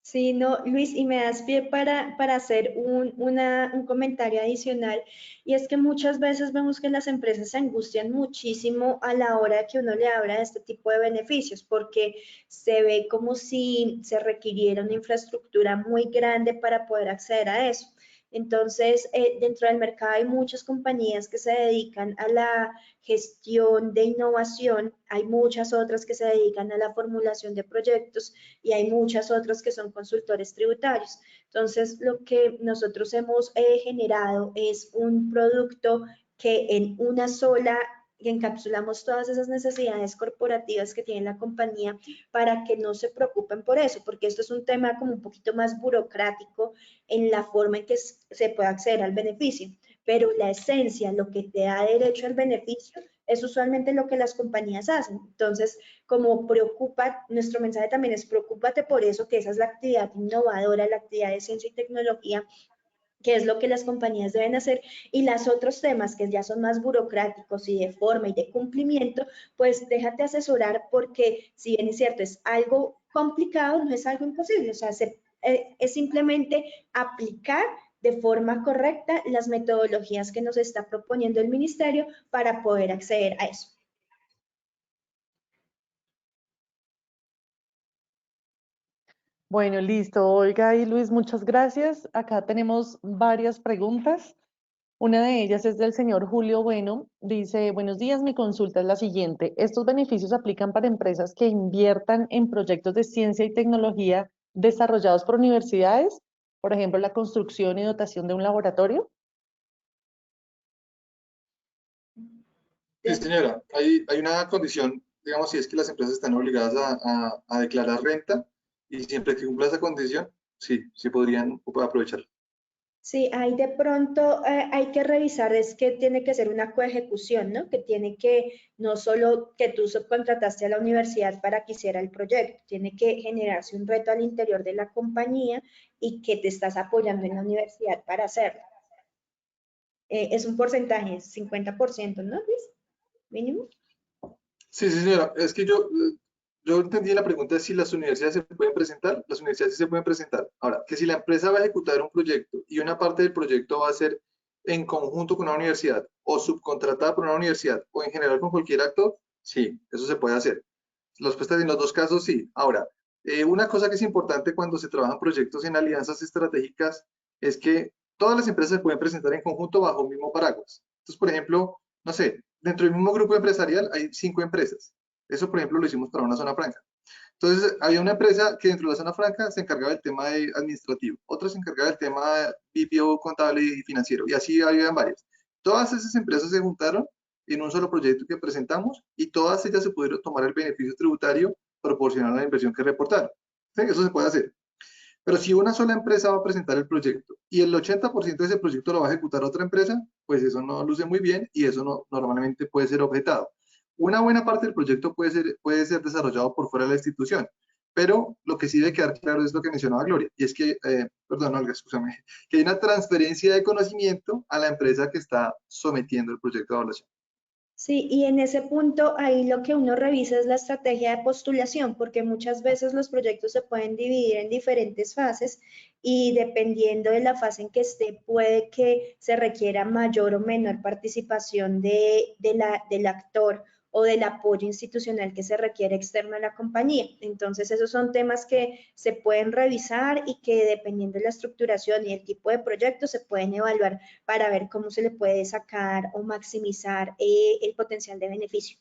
Sí, no, Luis, y me das pie para hacer un comentario adicional, y es que muchas veces vemos que las empresas se angustian muchísimo a la hora que uno le habla de este tipo de beneficios, porque se ve como si se requiriera una infraestructura muy grande para poder acceder a eso. Entonces, dentro del mercado hay muchas compañías que se dedican a la gestión de innovación, hay muchas otras que se dedican a la formulación de proyectos y hay muchas otras que son consultores tributarios. Entonces, lo que nosotros hemos generado es un producto que en una sola encapsulamos todas esas necesidades corporativas que tiene la compañía para que no se preocupen por eso, porque esto es un tema como un poquito más burocrático en la forma en que se puede acceder al beneficio, pero la esencia, lo que te da derecho al beneficio, es usualmente lo que las compañías hacen. Entonces, como preocupa, nuestro mensaje también es preocúpate por eso, que esa es la actividad innovadora, la actividad de ciencia y tecnología, que es lo que las compañías deben hacer, y los otros temas que ya son más burocráticos y de forma y de cumplimiento, pues déjate asesorar porque si bien es cierto, es algo complicado, no es algo imposible, o sea, es simplemente aplicar de forma correcta las metodologías que nos está proponiendo el ministerio para poder acceder a eso. Bueno, listo. Olga y Luis, muchas gracias. Acá tenemos varias preguntas. Una de ellas es del señor Julio Bueno. Dice, buenos días, mi consulta es la siguiente. ¿Estos beneficios aplican para empresas que inviertan en proyectos de ciencia y tecnología desarrollados por universidades? Por ejemplo, la construcción y dotación de un laboratorio. Sí, señora, hay una condición, digamos, si es que las empresas están obligadas a declarar renta y siempre que cumpla esa condición, sí, sí podrían aprovecharla. Sí, ahí de pronto hay que revisar, es que tiene que ser una coejecución, ¿no? Que tiene que, no solo que tú subcontrataste a la universidad para que hiciera el proyecto, tiene que generarse un reto al interior de la compañía y que te estás apoyando en la universidad para hacerlo. Es un porcentaje, 50%, ¿no, Luis? Mínimo. Sí, sí, señora, es que yo entendí la pregunta de si las universidades se pueden presentar, las universidades sí se pueden presentar. Ahora, que si la empresa va a ejecutar un proyecto y una parte del proyecto va a ser en conjunto con una universidad o subcontratada por una universidad o en general con cualquier actor, sí, eso se puede hacer. La respuesta es en los dos casos, sí. Ahora, una cosa que es importante cuando se trabajan proyectos en alianzas estratégicas es que todas las empresas se pueden presentar en conjunto bajo un mismo paraguas. Entonces, por ejemplo, no sé, dentro del mismo grupo empresarial hay 5 empresas. Eso, por ejemplo, lo hicimos para una zona franca. Entonces, había una empresa que dentro de la zona franca se encargaba del tema administrativo, otra se encargaba del tema BPO, contable y financiero, y así habían varias. Todas esas empresas se juntaron en un solo proyecto que presentamos y todas ellas se pudieron tomar el beneficio tributario proporcional a la inversión que reportaron. ¿Sí? Eso se puede hacer. Pero si una sola empresa va a presentar el proyecto y el 80% de ese proyecto lo va a ejecutar otra empresa, pues eso no luce muy bien y eso no, normalmente puede ser objetado. Una buena parte del proyecto puede ser desarrollado por fuera de la institución, pero lo que sí debe quedar claro es lo que mencionaba Gloria, y es que, perdón, Olga, escúchame, que hay una transferencia de conocimiento a la empresa que está sometiendo el proyecto de evaluación. Sí, y en ese punto ahí lo que uno revisa es la estrategia de postulación, porque muchas veces los proyectos se pueden dividir en diferentes fases y dependiendo de la fase en que esté, puede que se requiera mayor o menor participación del actor o del apoyo institucional que se requiere externo a la compañía. Entonces, esos son temas que se pueden revisar y que dependiendo de la estructuración y el tipo de proyecto se pueden evaluar para ver cómo se le puede sacar o maximizar el potencial de beneficio.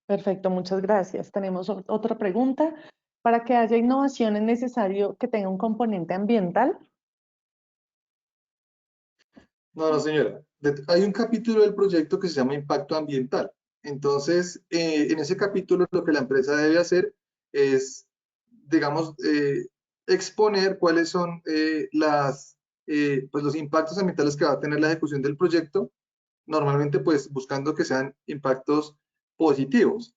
Perfecto, muchas gracias. Tenemos otra pregunta. ¿Para que haya innovación es necesario que tenga un componente ambiental? No, no, señora. Hay un capítulo del proyecto que se llama impacto ambiental. Entonces, en ese capítulo lo que la empresa debe hacer es, digamos, exponer cuáles son pues los impactos ambientales que va a tener la ejecución del proyecto, normalmente pues buscando que sean impactos positivos.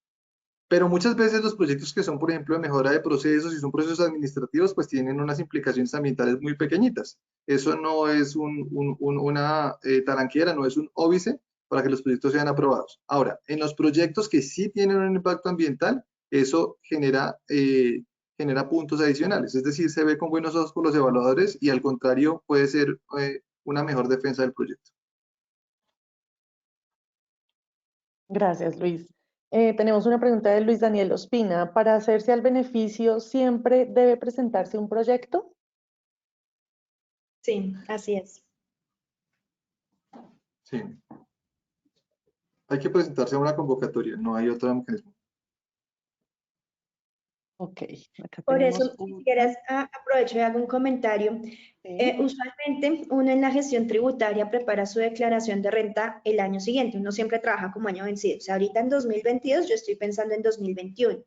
Pero muchas veces los proyectos que son, por ejemplo, de mejora de procesos y son procesos administrativos, pues tienen unas implicaciones ambientales muy pequeñitas. Eso no es una taranquera, no es un óbice para que los proyectos sean aprobados. Ahora, en los proyectos que sí tienen un impacto ambiental, eso genera puntos adicionales. Es decir, se ve con buenos ojos por los evaluadores y al contrario puede ser una mejor defensa del proyecto. Gracias, Luis. Tenemos una pregunta de Luis Daniel Ospina. ¿Para hacerse al beneficio siempre debe presentarse un proyecto? Sí, así es. Sí. Hay que presentarse a una convocatoria, no hay otro mecanismo. Ok, acá Por eso, tenemos si una. quieres, aprovecho y hago un comentario. Sí. Usualmente uno en la gestión tributaria prepara su declaración de renta el año siguiente. Uno siempre trabaja como año vencido. O sea, ahorita en 2022 yo estoy pensando en 2021.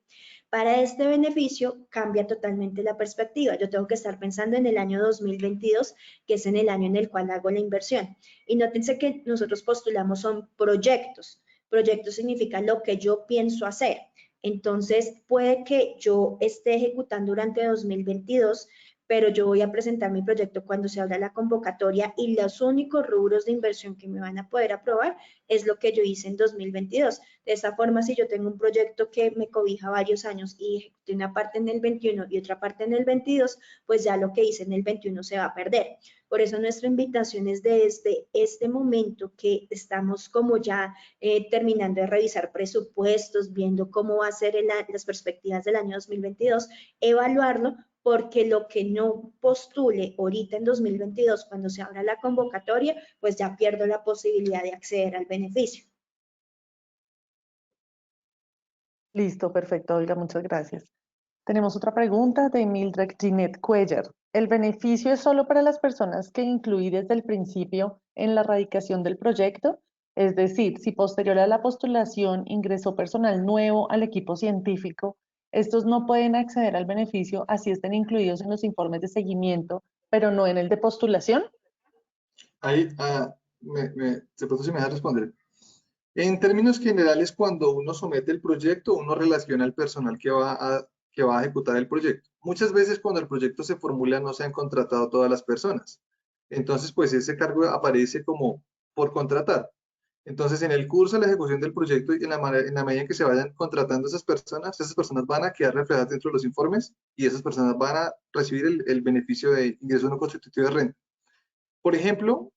Para este beneficio cambia totalmente la perspectiva. Yo tengo que estar pensando en el año 2022, que es en el año en el cual hago la inversión. Y nótense que nosotros postulamos son proyectos. Proyectos significa lo que yo pienso hacer. Entonces, puede que yo esté ejecutando durante 2022, pero yo voy a presentar mi proyecto cuando se abra la convocatoria y los únicos rubros de inversión que me van a poder aprobar es lo que yo hice en 2022. De esa forma, si yo tengo un proyecto que me cobija varios años y ejecuté una parte en el 21 y otra parte en el 22, pues ya lo que hice en el 21 se va a perder. Por eso nuestra invitación es desde este momento que estamos como ya terminando de revisar presupuestos, viendo cómo va a ser las perspectivas del año 2022, evaluarlo, porque lo que no postule ahorita en 2022, cuando se abra la convocatoria, pues ya pierdo la posibilidad de acceder al beneficio. Listo, perfecto, Olga, muchas gracias. Tenemos otra pregunta de Mildred Ginette Cuellar. ¿El beneficio es solo para las personas que incluí desde el principio en la radicación del proyecto? Es decir, si posterior a la postulación ingresó personal nuevo al equipo científico, estos no pueden acceder al beneficio así estén incluidos en los informes de seguimiento, pero no en el de postulación. Ahí, de pronto se me deja responder. En términos generales, cuando uno somete el proyecto, uno relaciona al personal que va a ejecutar el proyecto. Muchas veces cuando el proyecto se formula no se han contratado todas las personas. Entonces, pues ese cargo aparece como por contratar. Entonces, en el curso de la ejecución del proyecto y en la medida en que se vayan contratando esas personas van a quedar reflejadas dentro de los informes y esas personas van a recibir el beneficio de ingreso no constitutivo de renta. Por ejemplo,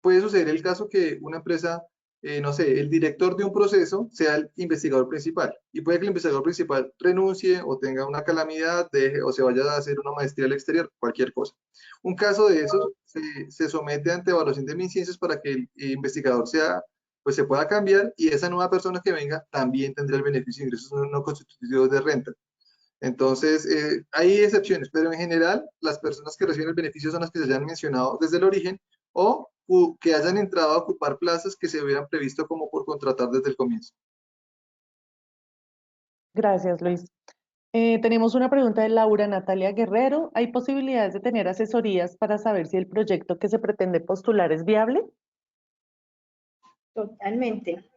puede suceder el caso que una empresa, no sé, el director de un proceso sea el investigador principal y puede que el investigador principal renuncie o tenga una calamidad, deje o se vaya a hacer una maestría al exterior, cualquier cosa. Un caso de esos se somete ante evaluación de MinCiencias para que el investigador sea, pues se pueda cambiar y esa nueva persona que venga también tendrá el beneficio de ingresos no constitutivos de renta. Entonces, hay excepciones, pero en general las personas que reciben el beneficio son las que se hayan mencionado desde el origen o que hayan entrado a ocupar plazas que se hubieran previsto como por contratar desde el comienzo. Gracias, Luis. Tenemos una pregunta de Laura Natalia Guerrero. ¿Hay posibilidades de tener asesorías para saber si el proyecto que se pretende postular es viable? Totalmente.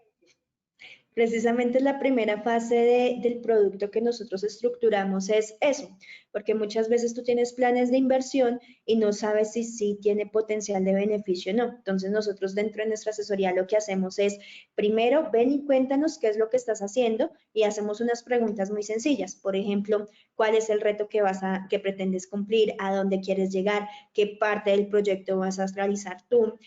Precisamente la primera fase del producto que nosotros estructuramos es eso, porque muchas veces tú tienes planes de inversión y no sabes si sí tiene potencial de beneficio o no. Entonces nosotros dentro de nuestra asesoría lo que hacemos es, primero, ven y cuéntanos qué es lo que estás haciendo y hacemos unas preguntas muy sencillas. Por ejemplo, ¿cuál es el reto que pretendes cumplir? ¿A dónde quieres llegar? ¿Qué parte del proyecto vas a realizar tú?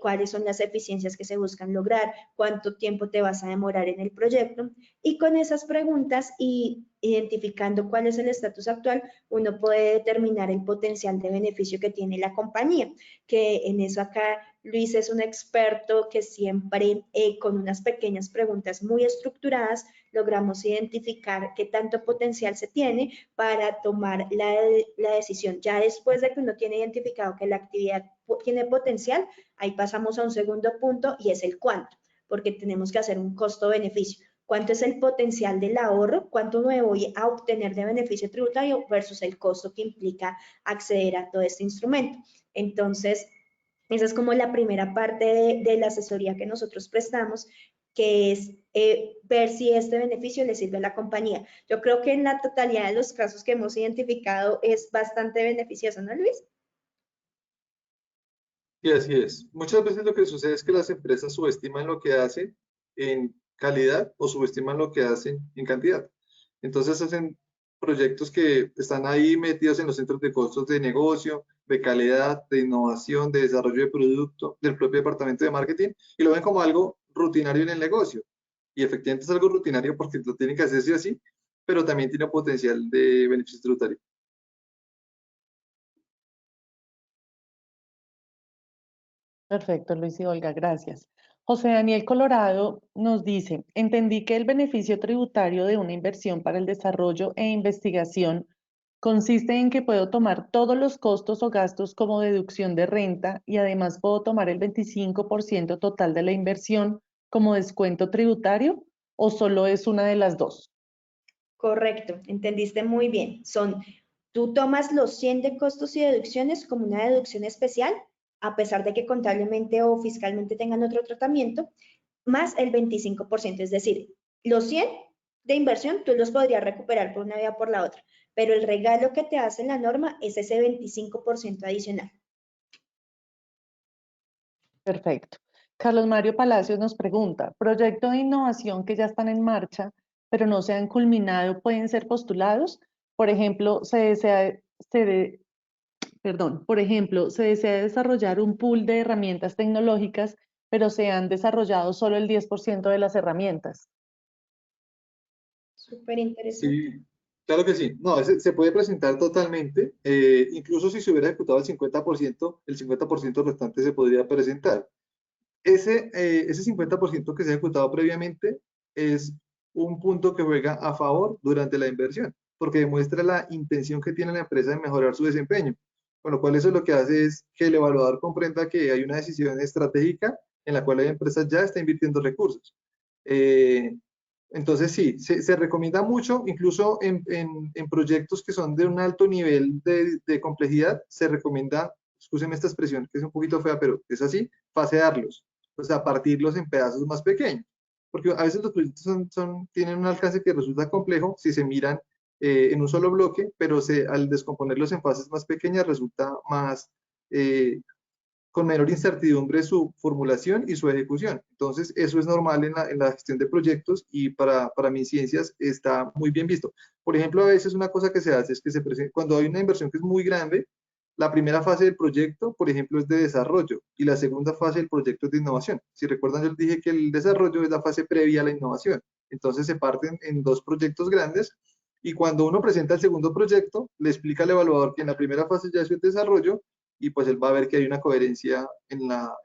¿Cuáles son las eficiencias que se buscan lograr? ¿Cuánto tiempo te vas a demorar en el proyecto? Y con esas preguntas y identificando cuál es el estatus actual, uno puede determinar el potencial de beneficio que tiene la compañía, que en eso acá Luis es un experto que siempre con unas pequeñas preguntas muy estructuradas logramos identificar qué tanto potencial se tiene para tomar la decisión. Ya después de que uno tiene identificado que la actividad tiene potencial, ahí pasamos a un segundo punto y es el cuánto, porque tenemos que hacer un costo-beneficio. ¿Cuánto es el potencial del ahorro? ¿Cuánto me voy a obtener de beneficio tributario versus el costo que implica acceder a todo este instrumento? Entonces, esa es como la primera parte de la asesoría que nosotros prestamos, que es ver si este beneficio le sirve a la compañía. Yo creo que en la totalidad de los casos que hemos identificado es bastante beneficioso, ¿no, Luis? Y así es. Muchas veces lo que sucede es que las empresas subestiman lo que hacen en calidad o subestiman lo que hacen en cantidad. Entonces hacen proyectos que están ahí metidos en los centros de costos de negocio, de calidad, de innovación, de desarrollo de producto, del propio departamento de marketing, y lo ven como algo rutinario en el negocio. y efectivamente es algo rutinario porque lo tienen que hacer sí o sí, pero también tiene potencial de beneficio tributario. Perfecto, Luis y Olga, gracias. José Daniel Colorado nos dice, entendí que el beneficio tributario de una inversión para el desarrollo e investigación consiste en que puedo tomar todos los costos o gastos como deducción de renta y además puedo tomar el 25% total de la inversión como descuento tributario o solo es una de las dos. Correcto, entendiste muy bien. Tú tomas los 100 de costos y deducciones como una deducción especial, a pesar de que contablemente o fiscalmente tengan otro tratamiento, más el 25%, es decir, los 100 de inversión tú los podrías recuperar por una vía o por la otra, pero el regalo que te hace la norma es ese 25% adicional. Perfecto. Carlos Mario Palacios nos pregunta, proyectos de innovación que ya están en marcha, pero no se han culminado, ¿pueden ser postulados? Por ejemplo, se desea desarrollar un pool de herramientas tecnológicas, pero se han desarrollado solo el 10% de las herramientas. Súper interesante. Sí, claro que sí. No, se puede presentar totalmente. Incluso si se hubiera ejecutado el 50% restante se podría presentar. Ese 50% que se ha ejecutado previamente es un punto que juega a favor durante la inversión, porque demuestra la intención que tiene la empresa de mejorar su desempeño. Con lo cual eso lo que hace es que el evaluador comprenda que hay una decisión estratégica en la cual la empresa ya está invirtiendo recursos. Eh, entonces sí, se recomienda mucho, incluso en proyectos que son de un alto nivel de complejidad, se recomienda, escúcheme esta expresión que es un poquito fea, pero es así, fasearlos, o sea, partirlos en pedazos más pequeños, porque a veces los proyectos tienen un alcance que resulta complejo si se miran en un solo bloque, pero al descomponerlos en fases más pequeñas resulta más, con menor incertidumbre su formulación y su ejecución. Entonces, eso es normal en la gestión de proyectos y para mis ciencias está muy bien visto. Por ejemplo, a veces una cosa que se hace es que cuando hay una inversión que es muy grande, la primera fase del proyecto, por ejemplo, es de desarrollo y la segunda fase del proyecto es de innovación. Si recuerdan, yo les dije que el desarrollo es la fase previa a la innovación. Entonces, se parten en dos proyectos grandes y cuando uno presenta el segundo proyecto, le explica al evaluador que en la primera fase ya es el desarrollo y pues él va a ver que hay una coherencia en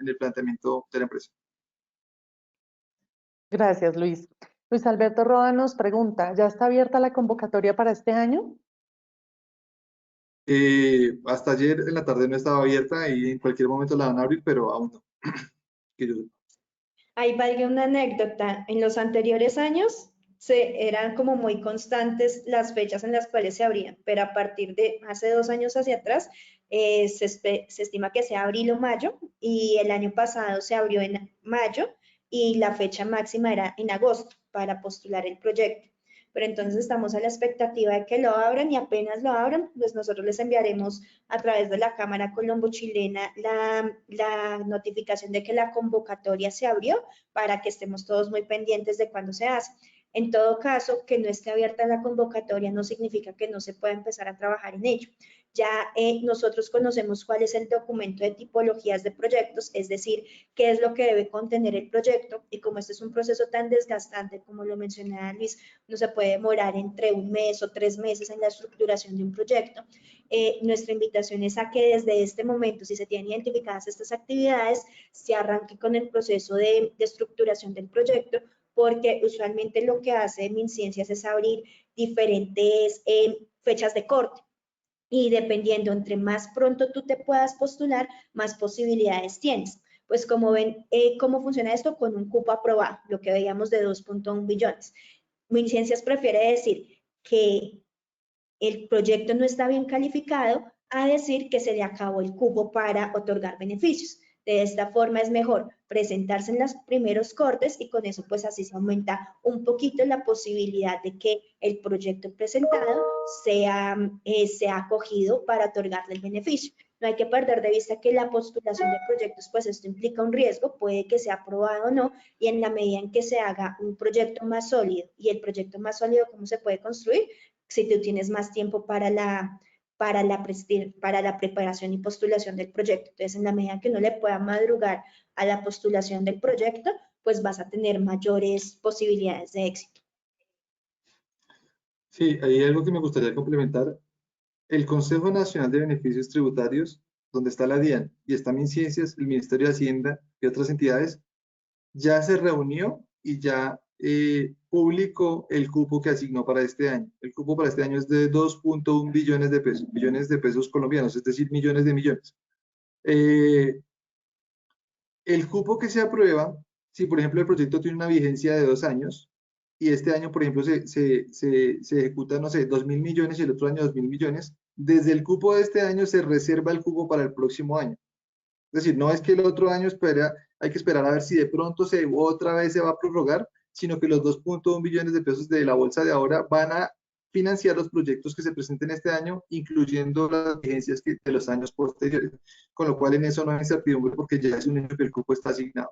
el planteamiento de la empresa. Gracias, Luis. Luis Alberto Roa nos pregunta, ¿ya está abierta la convocatoria para este año? Hasta ayer en la tarde no estaba abierta y en cualquier momento la van a abrir, pero aún no. Que yo sepa. Ahí valga una anécdota. En los anteriores años eran como muy constantes las fechas en las cuales se abrían, pero a partir de hace 2 años hacia atrás se estima que sea abril o mayo y el año pasado se abrió en mayo y la fecha máxima era en agosto para postular el proyecto. Pero entonces estamos a la expectativa de que lo abran y apenas lo abran, pues nosotros les enviaremos a través de la Cámara Colombo-Chilena la notificación de que la convocatoria se abrió para que estemos todos muy pendientes de cuándo se hace. En todo caso, que no esté abierta la convocatoria no significa que no se pueda empezar a trabajar en ello. Ya nosotros conocemos cuál es el documento de tipologías de proyectos, es decir, qué es lo que debe contener el proyecto y como este es un proceso tan desgastante, como lo mencionaba Luis, no se puede demorar entre 1 mes o 3 meses en la estructuración de un proyecto. Nuestra invitación es a que desde este momento, si se tienen identificadas estas actividades, se arranque con el proceso de estructuración del proyecto, porque usualmente lo que hace MinCiencias es abrir diferentes fechas de corte. Y dependiendo, entre más pronto tú te puedas postular, más posibilidades tienes. Pues como ven, ¿cómo funciona esto? Con un cupo aprobado, lo que veíamos de 2.1 billones. MinCiencias prefiere decir que el proyecto no está bien calificado a decir que se le acabó el cupo para otorgar beneficios. De esta forma es mejor presentarse en los primeros cortes y con eso pues así se aumenta un poquito la posibilidad de que el proyecto presentado sea acogido para otorgarle el beneficio. No hay que perder de vista que la postulación de proyectos, pues esto implica un riesgo, puede que sea aprobado o no, y en la medida en que se haga un proyecto más sólido, y el proyecto más sólido, ¿cómo se puede construir? Si tú tienes más tiempo para la preparación y postulación del proyecto. Entonces, en la medida que uno le pueda madrugar a la postulación del proyecto, pues vas a tener mayores posibilidades de éxito. Sí, hay algo que me gustaría complementar. El Consejo Nacional de Beneficios Tributarios, donde está la DIAN y está MinCiencias, el Ministerio de Hacienda y otras entidades, ya se reunió y ya publicó el cupo que asignó para este año. El cupo para este año es de 2.1 billones de pesos colombianos, es decir, millones de millones. El cupo que se aprueba, si por ejemplo el proyecto tiene una vigencia de 2 años y este año, por ejemplo, se ejecuta, no sé, 2.000 millones y el otro año 2.000 millones, desde el cupo de este año se reserva el cupo para el próximo año. Es decir, no es que el otro año hay que esperar a ver si de pronto otra vez se va a prorrogar, sino que los 2.1 billones de pesos de la bolsa de ahora van a financiar los proyectos que se presenten este año, incluyendo las vigencias de los años posteriores. Con lo cual en eso no hay incertidumbre porque ya es un hecho que el cupo está asignado.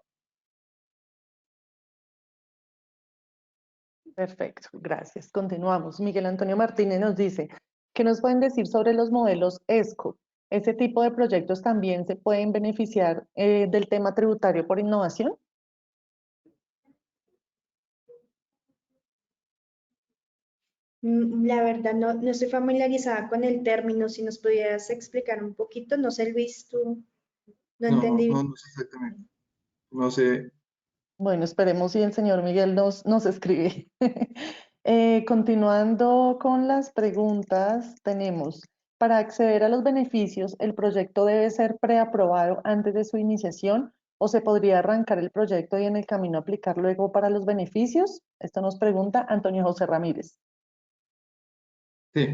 Perfecto, gracias. Continuamos. Miguel Antonio Martínez nos dice, ¿qué nos pueden decir sobre los modelos ESCO? ¿Ese tipo de proyectos también se pueden beneficiar del tema tributario por innovación? La verdad no estoy familiarizada con el término, si nos pudieras explicar un poquito, no sé Luis, tú no entendí bien. No sé exactamente. No sé. Bueno, esperemos si el señor Miguel nos escribe. Continuando con las preguntas, tenemos, para acceder a los beneficios, ¿el proyecto debe ser preaprobado antes de su iniciación o se podría arrancar el proyecto y en el camino aplicar luego para los beneficios? Esto nos pregunta Antonio José Ramírez. Sí.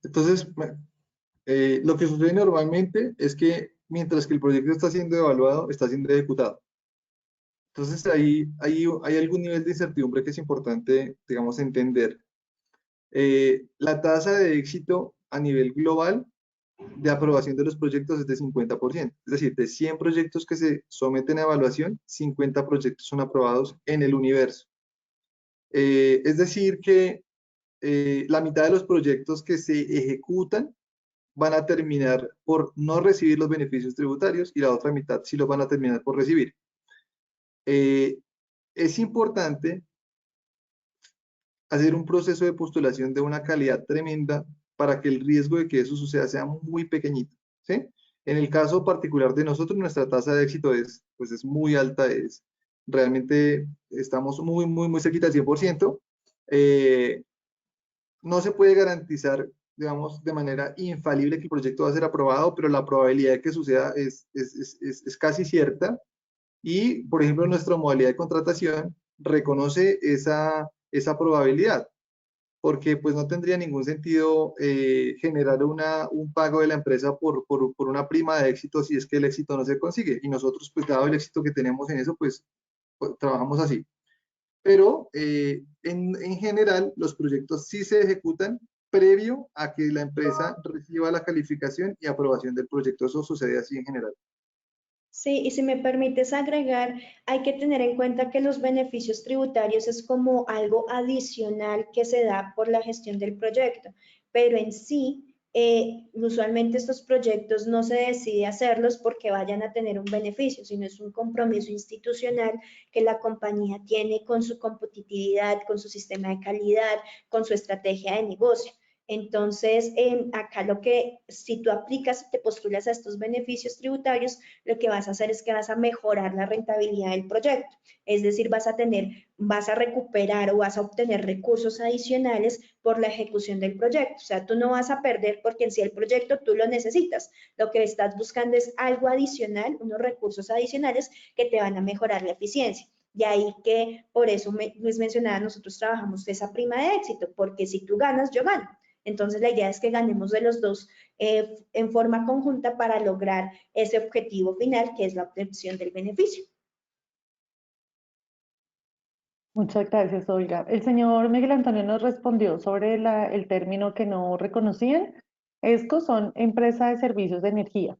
Entonces, lo que sucede normalmente es que mientras que el proyecto está siendo evaluado, está siendo ejecutado. Entonces, hay algún nivel de incertidumbre que es importante, digamos, entender. La tasa de éxito a nivel global de aprobación de los proyectos es de 50%. Es decir, de 100 proyectos que se someten a evaluación, 50 proyectos son aprobados en el universo. Es decir, que la mitad de los proyectos que se ejecutan van a terminar por no recibir los beneficios tributarios y la otra mitad sí los van a terminar por recibir. Es importante hacer un proceso de postulación de una calidad tremenda para que el riesgo de que eso suceda sea muy pequeñito, ¿sí? En el caso particular de nosotros, nuestra tasa de éxito pues es muy alta, realmente estamos muy cerquita al 100%. No se puede garantizar, digamos, de manera infalible que el proyecto va a ser aprobado, pero la probabilidad de que suceda es casi cierta. Y, por ejemplo, nuestra modalidad de contratación reconoce esa probabilidad, porque pues no tendría ningún sentido generar un pago de la empresa por una prima de éxito si es que el éxito no se consigue. Y nosotros, pues dado el éxito que tenemos en eso, pues trabajamos así. Pero en general los proyectos sí se ejecutan previo a que la empresa reciba la calificación y aprobación del proyecto. Eso sucede así en general. Sí, y si me permites agregar, hay que tener en cuenta que los beneficios tributarios es como algo adicional que se da por la gestión del proyecto, pero en sí, usualmente estos proyectos no se decide hacerlos porque vayan a tener un beneficio, sino es un compromiso institucional que la compañía tiene con su competitividad, con su sistema de calidad, con su estrategia de negocio. Entonces, acá si tú aplicas y te postulas a estos beneficios tributarios, lo que vas a hacer es que vas a mejorar la rentabilidad del proyecto. Es decir, vas a recuperar o vas a obtener recursos adicionales por la ejecución del proyecto. O sea, tú no vas a perder porque en sí el proyecto tú lo necesitas. Lo que estás buscando es algo adicional, unos recursos adicionales que te van a mejorar la eficiencia. Y ahí que por eso Luis mencionaba, nosotros trabajamos esa prima de éxito, porque si tú ganas, yo gano. Entonces la idea es que ganemos de los dos en forma conjunta para lograr ese objetivo final que es la obtención del beneficio. Muchas gracias, Olga. El señor Miguel Antonio nos respondió sobre el término que no reconocían. Estos son empresas de servicios de energía.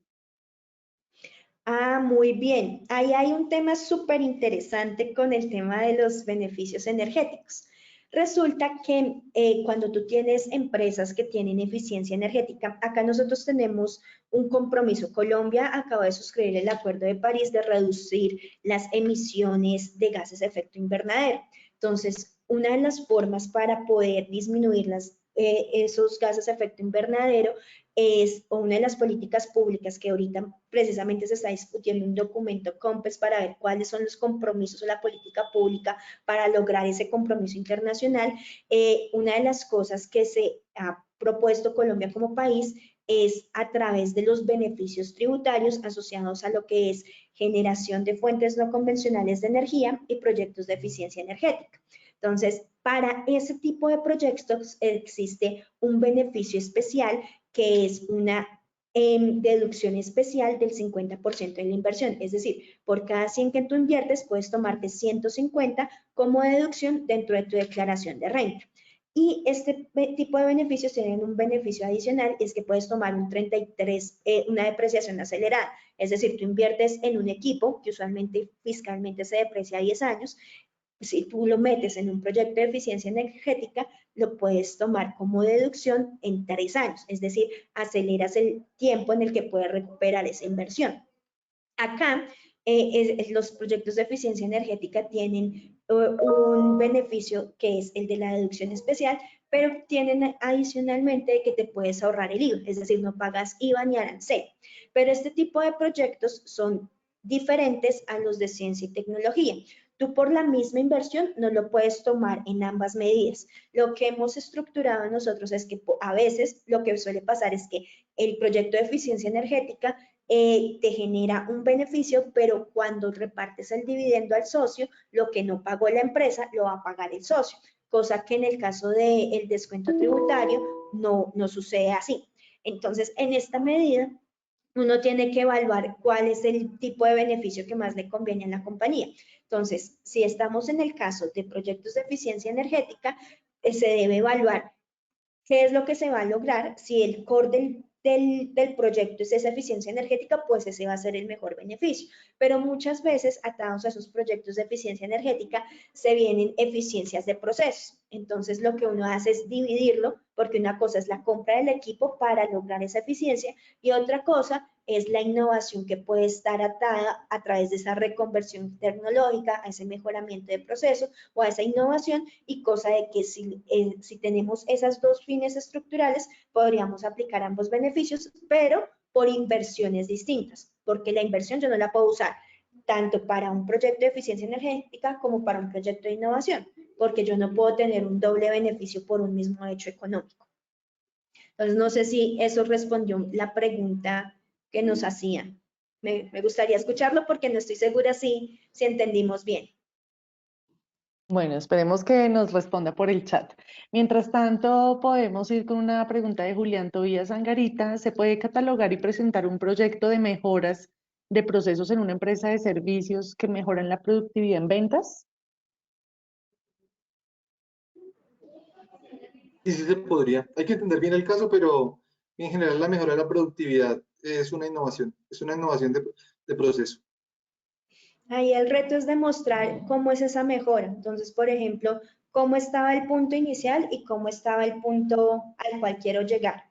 Ah, muy bien. Ahí hay un tema súper interesante con el tema de los beneficios energéticos. Resulta que cuando tú tienes empresas que tienen eficiencia energética, acá nosotros tenemos un compromiso. Colombia acaba de suscribir el Acuerdo de París de reducir las emisiones de gases de efecto invernadero. Entonces, una de las formas para poder disminuir esos gases de efecto invernadero o una de las políticas públicas que ahorita precisamente se está discutiendo un documento COMPES para ver cuáles son los compromisos o la política pública para lograr ese compromiso internacional. Una de las cosas que se ha propuesto Colombia como país es a través de los beneficios tributarios asociados a lo que es generación de fuentes no convencionales de energía y proyectos de eficiencia energética. Entonces, para ese tipo de proyectos existe un beneficio especial que es una deducción especial del 50% de la inversión. Es decir, por cada 100 que tú inviertes, puedes tomarte 150 como deducción dentro de tu declaración de renta. Y este tipo de beneficios tienen un beneficio adicional, es que puedes tomar un 33, una depreciación acelerada. Es decir, tú inviertes en un equipo que usualmente fiscalmente se deprecia a 10 años. Si tú lo metes en un proyecto de eficiencia energética, lo puedes tomar como deducción en 3 años. Es decir, aceleras el tiempo en el que puedes recuperar esa inversión. Acá, los proyectos de eficiencia energética tienen un beneficio que es el de la deducción especial, pero tienen adicionalmente que te puedes ahorrar el IVA, es decir, no pagas IVA ni arancel. Pero este tipo de proyectos son diferentes a los de ciencia y tecnología. Tú por la misma inversión no lo puedes tomar en ambas medidas. Lo que hemos estructurado nosotros es que a veces lo que suele pasar es que el proyecto de eficiencia energética te genera un beneficio, pero cuando repartes el dividendo al socio, lo que no pagó la empresa lo va a pagar el socio, cosa que en el caso del descuento tributario no sucede así. Entonces, en esta medida, uno tiene que evaluar cuál es el tipo de beneficio que más le conviene a la compañía. Entonces, si estamos en el caso de proyectos de eficiencia energética, se debe evaluar qué es lo que se va a lograr. Si el core del proyecto es esa eficiencia energética, pues ese va a ser el mejor beneficio. Pero muchas veces, atados a esos proyectos de eficiencia energética, se vienen eficiencias de procesos. Entonces, lo que uno hace es dividirlo, porque una cosa es la compra del equipo para lograr esa eficiencia y otra cosa es la innovación que puede estar atada a través de esa reconversión tecnológica, a ese mejoramiento de proceso o a esa innovación, y cosa de que si tenemos esas dos fines estructurales, podríamos aplicar ambos beneficios, pero por inversiones distintas, porque la inversión yo no la puedo usar tanto para un proyecto de eficiencia energética como para un proyecto de innovación, porque yo no puedo tener un doble beneficio por un mismo hecho económico. Entonces, no sé si eso respondió la pregunta que nos hacían. Me gustaría escucharlo porque no estoy segura si entendimos bien. Bueno, esperemos que nos responda por el chat. Mientras tanto, podemos ir con una pregunta de Julián Tobías Angarita. ¿Se puede catalogar y presentar un proyecto de mejoras de procesos en una empresa de servicios que mejoran la productividad en ventas? Y sí se podría. Hay que entender bien el caso, pero en general la mejora de la productividad es una innovación de proceso. Ahí el reto es demostrar cómo es esa mejora. Entonces, por ejemplo, cómo estaba el punto inicial y cómo estaba el punto al cual quiero llegar.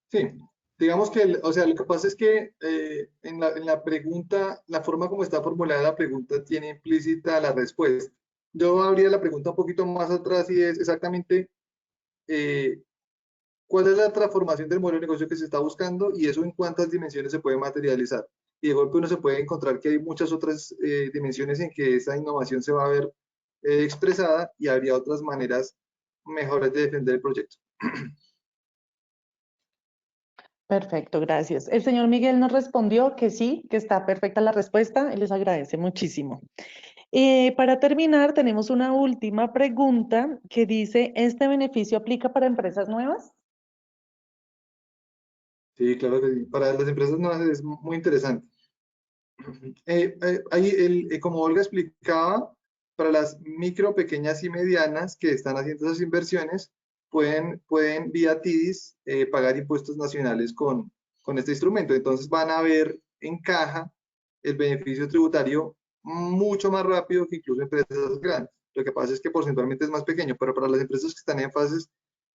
Sí, digamos que, o sea, lo que pasa es que en la pregunta, la forma como está formulada la pregunta tiene implícita la respuesta. Yo habría la pregunta un poquito más atrás y es exactamente eh, cuál es la transformación del modelo de negocio que se está buscando y eso en cuántas dimensiones se puede materializar. Y de golpe uno se puede encontrar que hay muchas otras dimensiones en que esa innovación se va a ver expresada y habría otras maneras mejores de defender el proyecto. Perfecto, gracias. El señor Miguel nos respondió que sí, que está perfecta la respuesta. Él les agradece muchísimo. Para terminar, tenemos una última pregunta que dice, ¿este beneficio aplica para empresas nuevas? Sí, claro que sí. Para las empresas nuevas es muy interesante. Como Olga explicaba, para las micro, pequeñas y medianas que están haciendo esas inversiones, pueden vía TIDIS pagar impuestos nacionales con este instrumento. Entonces van a ver en caja el beneficio tributario mucho más rápido que incluso empresas grandes. Lo que pasa es que porcentualmente es más pequeño, pero para las empresas que están en fases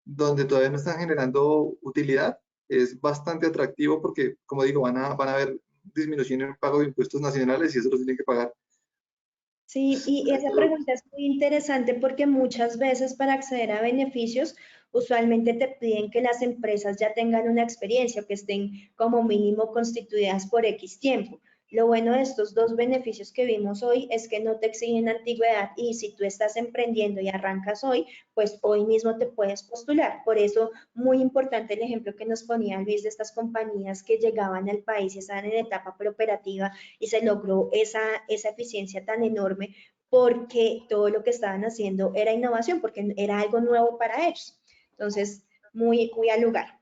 donde todavía no están generando utilidad, es bastante atractivo porque, como digo, van a haber disminución en el pago de impuestos nacionales y eso los tienen que pagar. Sí, y esa pregunta es muy interesante porque muchas veces para acceder a beneficios, usualmente te piden que las empresas ya tengan una experiencia, que estén como mínimo constituidas por X tiempo. Lo bueno de estos dos beneficios que vimos hoy es que no te exigen antigüedad y si tú estás emprendiendo y arrancas hoy, pues hoy mismo te puedes postular. Por eso, muy importante el ejemplo que nos ponía Luis de estas compañías que llegaban al país y estaban en etapa preoperativa y se logró esa eficiencia tan enorme porque todo lo que estaban haciendo era innovación, porque era algo nuevo para ellos. Entonces, muy al lugar.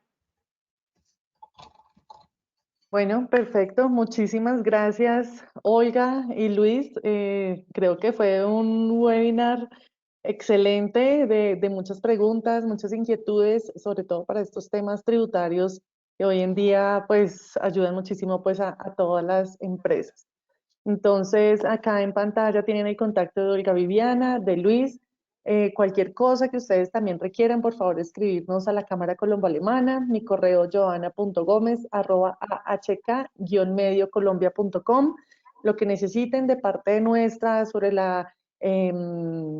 Bueno, perfecto. Muchísimas gracias, Olga y Luis. Creo que fue un webinar excelente de muchas preguntas, muchas inquietudes, sobre todo para estos temas tributarios que hoy en día pues ayudan muchísimo pues a todas las empresas. Entonces, acá en pantalla tienen el contacto de Olga Viviana, de Luis. Cualquier cosa que ustedes también requieran, por favor, escribirnos a la Cámara Colombo-Alemana. Mi correo joana.gomez@ahk-mediocolombia.com. Lo que necesiten de parte nuestra sobre la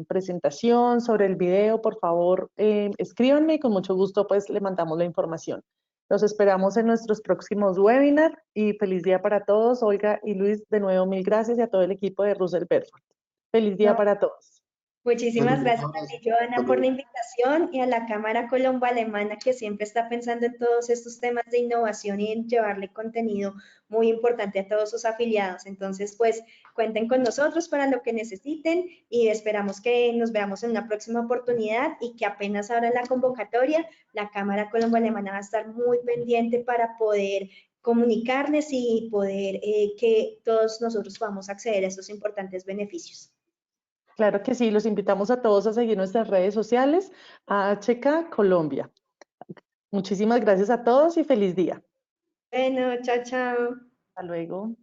presentación, sobre el video, por favor, escríbanme y con mucho gusto pues le mandamos la información. Los esperamos en nuestros próximos webinars y feliz día para todos. Olga y Luis, de nuevo mil gracias y a todo el equipo de Russell Bedford. Feliz día No, para todos. muchísimas Saludos, gracias un a abrazo. ti, Joana, Hasta por la luego. invitación y a la Cámara Colombo-Alemana que siempre está pensando en todos estos temas de innovación y en llevarle contenido muy importante a todos sus afiliados. Entonces, pues cuenten con nosotros para lo que necesiten y esperamos que nos veamos en una próxima oportunidad y que apenas abra la convocatoria, la Cámara Colombo-Alemana va a estar muy pendiente para poder comunicarles y poder que todos nosotros podamos acceder a estos importantes beneficios. Claro que sí, los invitamos a todos a seguir nuestras redes sociales, a HK Colombia. Muchísimas gracias a todos y feliz día. Bueno, chao, chao. Hasta luego.